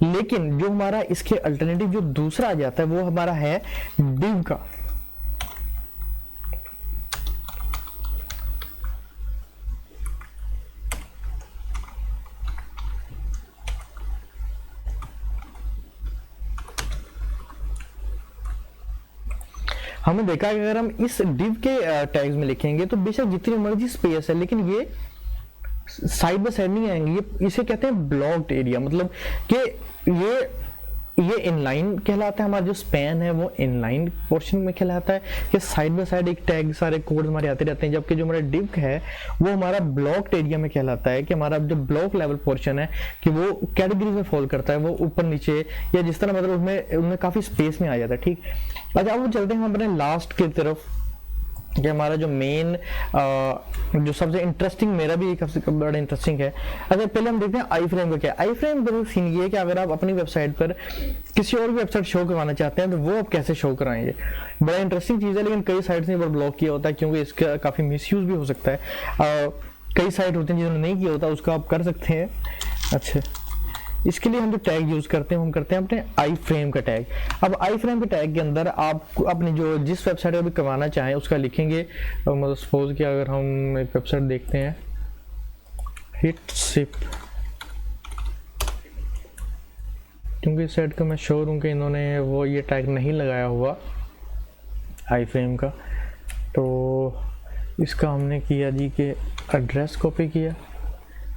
लेकिन जो हमारा इसके अल्टरनेटिव जो दूसरा आ जाता है वो हमारा है डिव का। हमने देखा कि अगर हम इस डिव के टैग्स में लिखेंगे तो बेशक जितनी मर्जी स्पेस है, लेकिन ये साइड बाय साइड नहीं आएंगे। ये इसे कहते हैं ब्लॉक्ड एरिया, मतलब कि ये इनलाइन कहलाता है। हमारा जो स्पैन है वो इनलाइन पोर्शन में कहलाता है कि साइड बाय साइड एक टैग सारे कोड हमारे आते रहते हैं। जबकि जो हमारा डिव है वो हमारा ब्लॉक्ड एरिया में कहलाता है कि हमारा जो ब्लॉक लेवल पोर्शन है कि वो कैटेगरीज में फॉल करता है, वो ऊपर नीचे या जिस तरह मतलब उनमें काफी स्पेस में आ जाता है। ठीक, अच्छा अब चलते हैं हम अपने लास्ट की तरफ कि हमारा जो मेन जो सबसे इंटरेस्टिंग, मेरा भी एक सबसे बड़ा इंटरेस्टिंग है। अच्छा पहले हम देखते हैं आई फ्रेम का क्या है। आई फ्रेम का सीन ये है कि अगर आप अपनी वेबसाइट पर किसी और भी वेबसाइट शो करवाना चाहते हैं तो वो आप कैसे शो कराएंगे, बड़ा इंटरेस्टिंग चीज़ है। लेकिन कई साइट्स ने वो ब्लॉक किया होता है क्योंकि इसका काफ़ी मिसयूज भी हो सकता है। कई साइट होते हैं जिन्होंने नहीं किया होता, उसका आप कर सकते हैं। अच्छा, इसके लिए हम जो टैग यूज करते हैं हम करते हैं अपने आई फ्रेम का टैग। अब आई फ्रेम के टैग के अंदर आप अपनी जो जिस वेबसाइट को भी करवाना चाहें उसका लिखेंगे। मतलब सपोज कि अगर हम एक वेबसाइट देखते हैं हिटशिप, क्योंकि इस साइट का मैं श्योर हूँ कि इन्होंने वो ये टैग नहीं लगाया हुआ आई फ्रेम का, तो इसका हमने किया जी कि एड्रेस कॉपी किया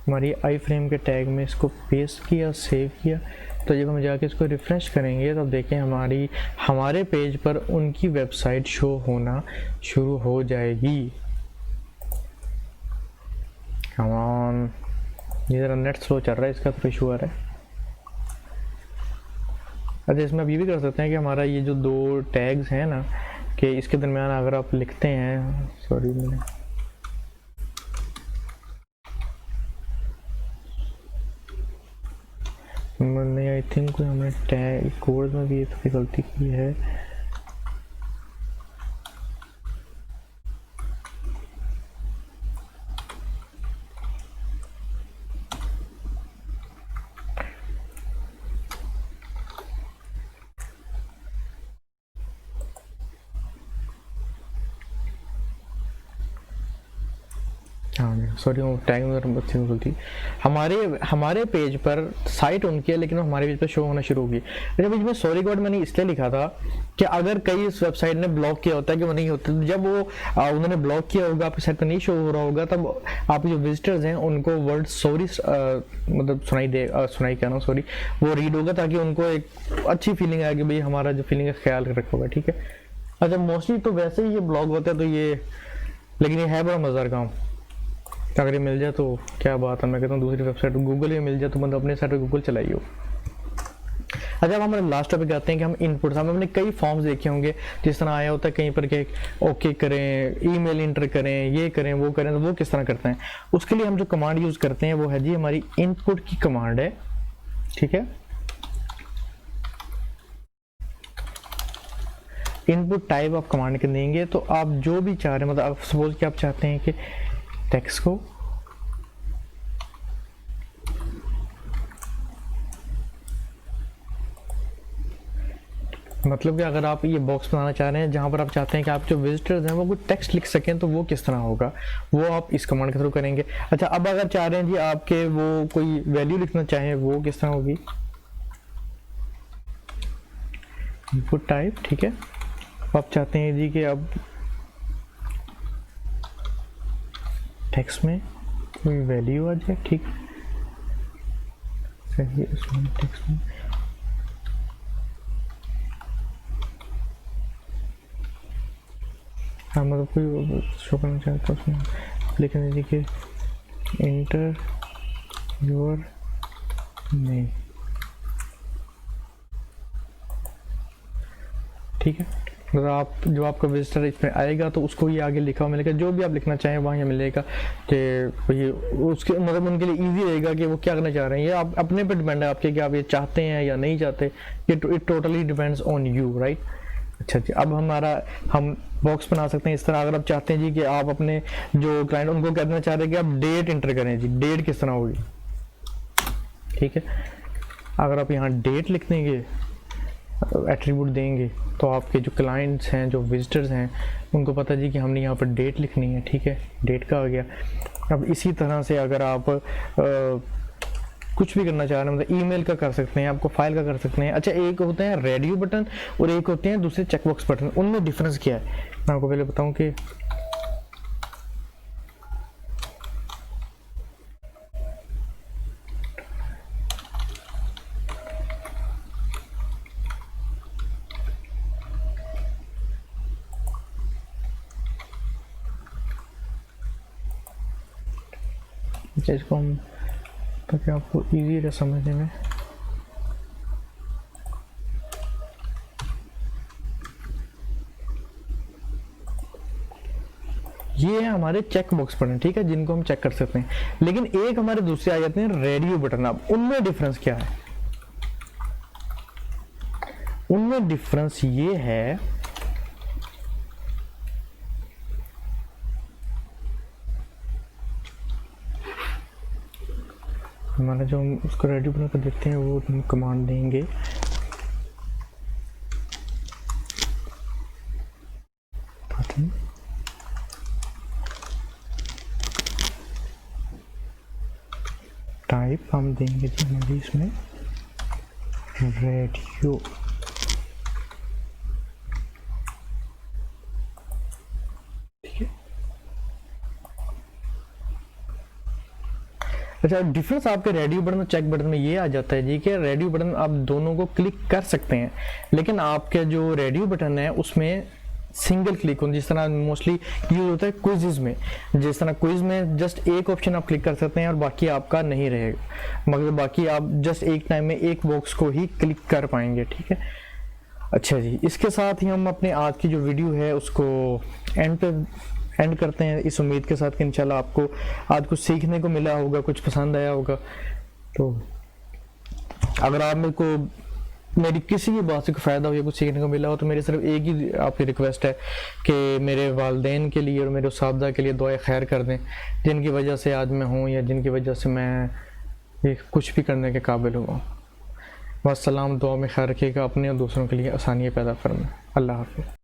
हमारी आई फ्रेम के टैग में, इसको पेस्ट किया, सेव किया। तो जब हम जाके इसको रिफ्रेश करेंगे तो देखें हमारे पेज पर उनकी वेबसाइट शो होना शुरू हो जाएगी। कम ऑन, ये ज़रा नेट स्लो चल रहा है, इसका तो इशू आ रहा है। अच्छा, इसमें आप ये भी कर सकते हैं कि हमारा ये जो 2 टैग्स हैं ना कि इसके दरमियान अगर आप लिखते हैं, सॉरी मैंने आई थिंक कोई हमने टैग कोड में भी ये थोड़ी गलती की है। हाँ सॉरी, वो टाइम अच्छी बोलती। हमारे पेज पर साइट उनकी है लेकिन वो हमारे पेज पर शो होना शुरू होगी। अच्छा बीच में सॉरी गॉड मैंने इसलिए लिखा था कि अगर कई इस वेबसाइट ने ब्लॉक किया होता है कि वो नहीं होता, तो जब वो उन्होंने ब्लॉक किया होगा, आपकी साइट पर नहीं शो हो रहा होगा, तब आपके जो विजिटर्स हैं उनको वर्ड सॉरी मतलब सुनाई क्या ना सॉरी वो रीड होगा, ताकि उनको एक अच्छी फीलिंग आए कि भाई हमारा जो फीलिंग है ख्याल रखा होगा। ठीक है। अच्छा मोस्टली तो वैसे ही ये ब्लॉग होता है, तो ये लेकिन ये है बड़ा मज़ेदार काम। अगर ये मिल जाए तो क्या बात है, मैं कहता हूँ दूसरी वेबसाइट गूगल में मिल जाए तो मतलब अपने साइट पर गूगल चलाइए। अच्छा अब हमारे लास्ट टॉपिक आते हैं कि हम इनपुट्स, हमने कई फॉर्म्स देखे होंगे जिस तरह आया होता है कहीं पर कि ओके करें, ईमेल इंटर करें, ये करें वो करें, तो वो किस तरह करते हैं। उसके लिए हम जो कमांड यूज़ करते हैं वो है जी हमारी इनपुट की कमांड है। ठीक है। इनपुट टाइप आप कमांड के देंगे तो आप जो भी चाह रहे हैं, मतलब आप सपोज कि आप चाहते हैं कि टेक्स्ट को मतलब कि अगर आप ये बॉक्स बनाना चाह रहे हैं जहाँ पर आप चाहते हैं कि आप जो विजिटर्स हैं वो कुछ टेक्स्ट लिख सकें, तो वो किस तरह होगा, वो आप इस कमांड के थ्रू करेंगे। अच्छा अब अगर चाह रहे हैं जी आपके वो कोई वैल्यू लिखना चाहें, वो किस तरह होगी, इनपुट टाइप। ठीक है। आप चाहते हैं जी कि अब टेक्स्ट में कोई वैल्यू आ जाए। ठीक है। इसमें टेक्स्ट में हाँ मतलब कोई शो करना चाहता है उसमें लिखने दीजिए कि इंटर योर नेम। ठीक है। मतलब आप जो आपका विजिटर इसमें आएगा तो उसको ये आगे लिखा हुआ मिलेगा, जो भी आप लिखना चाहें वहाँ ये मिलेगा कि ये उसके मतलब उनके लिए इजी रहेगा कि वो क्या करना चाह रहे हैं। ये आप अपने पे डिपेंड है आपके कि आप ये चाहते हैं या नहीं चाहते, ये it totally depends on you, right. अच्छा जी अब हम बॉक्स बना सकते हैं इस तरह। अगर आप चाहते हैं जी कि आप अपने जो क्लाइंट उनको कहना चाह रहे हैं कि आप डेट इंटर करें, जी डेट किस तरह होगी। ठीक है। अगर आप यहाँ डेट लिख देंगे, एट्रीब्यूट देंगे, तो आपके जो क्लाइंट्स हैं, जो विजिटर्स हैं, उनको पता जी कि हमने यहाँ पर डेट लिखनी है। ठीक है। डेट का आ गया। अब इसी तरह से अगर आप कुछ भी करना चाह रहे हैं, मतलब ईमेल का कर सकते हैं, आपको फाइल का कर सकते हैं। अच्छा एक होते हैं रेडियो बटन और एक होते हैं दूसरे चेकबॉक्स बटन, उनमें डिफरेंस क्या है मैं आपको पहले बताऊं कि इसको हम ताकि आपको इजी रहे समझने में। ये है हमारे चेक बॉक्स बटन। ठीक है, जिनको हम चेक कर सकते हैं। लेकिन एक हमारे दूसरे आ जाते हैं रेडियो बटन। अब उनमें डिफरेंस क्या है, उनमें डिफरेंस ये है हमारा जो हम उसको रेडियो बटन पर देखते हैं वो हम कमांड देंगे टाइप हम देंगे जी हमारी इसमें रेडियो। ठीक है। अच्छा डिफरेंस आपके रेडियो बटन और चेक बटन में ये आ जाता है जी कि रेडियो बटन आप दोनों को क्लिक कर सकते हैं, लेकिन आपके जो रेडियो बटन है उसमें सिंगल क्लिक हो, जिस तरह मोस्टली यूज होता है क्विज़ में। जिस तरह क्विज में जस्ट एक ऑप्शन आप क्लिक कर सकते हैं और बाकी आपका नहीं रहेगा, मगर बाकी आप जस्ट एक टाइम में एक बॉक्स को ही क्लिक कर पाएंगे। ठीक है। अच्छा जी, इसके साथ ही हम अपने आज की जो वीडियो है उसको एंड करते हैं, इस उम्मीद के साथ कि इंशाल्लाह आपको आज कुछ सीखने को मिला होगा, कुछ पसंद आया होगा। तो अगर आप मेरे को मेरी किसी भी बात से कोई फ़ायदा हो या कुछ सीखने को मिला हो तो मेरी सिर्फ एक ही आपकी रिक्वेस्ट है कि मेरे वालिदैन के लिए और मेरे उस्तादा के लिए दुआ खैर कर दें, जिनकी वजह से आज मैं हूँ या जिनकी वजह से मैं ये कुछ भी करने के काबिल हुआ। वस्सलाम, दुआ में ख्याल रखिएगा अपने और दूसरों के लिए आसानियाँ पैदा फरमाएं। अल्लाह हाफ़िज़।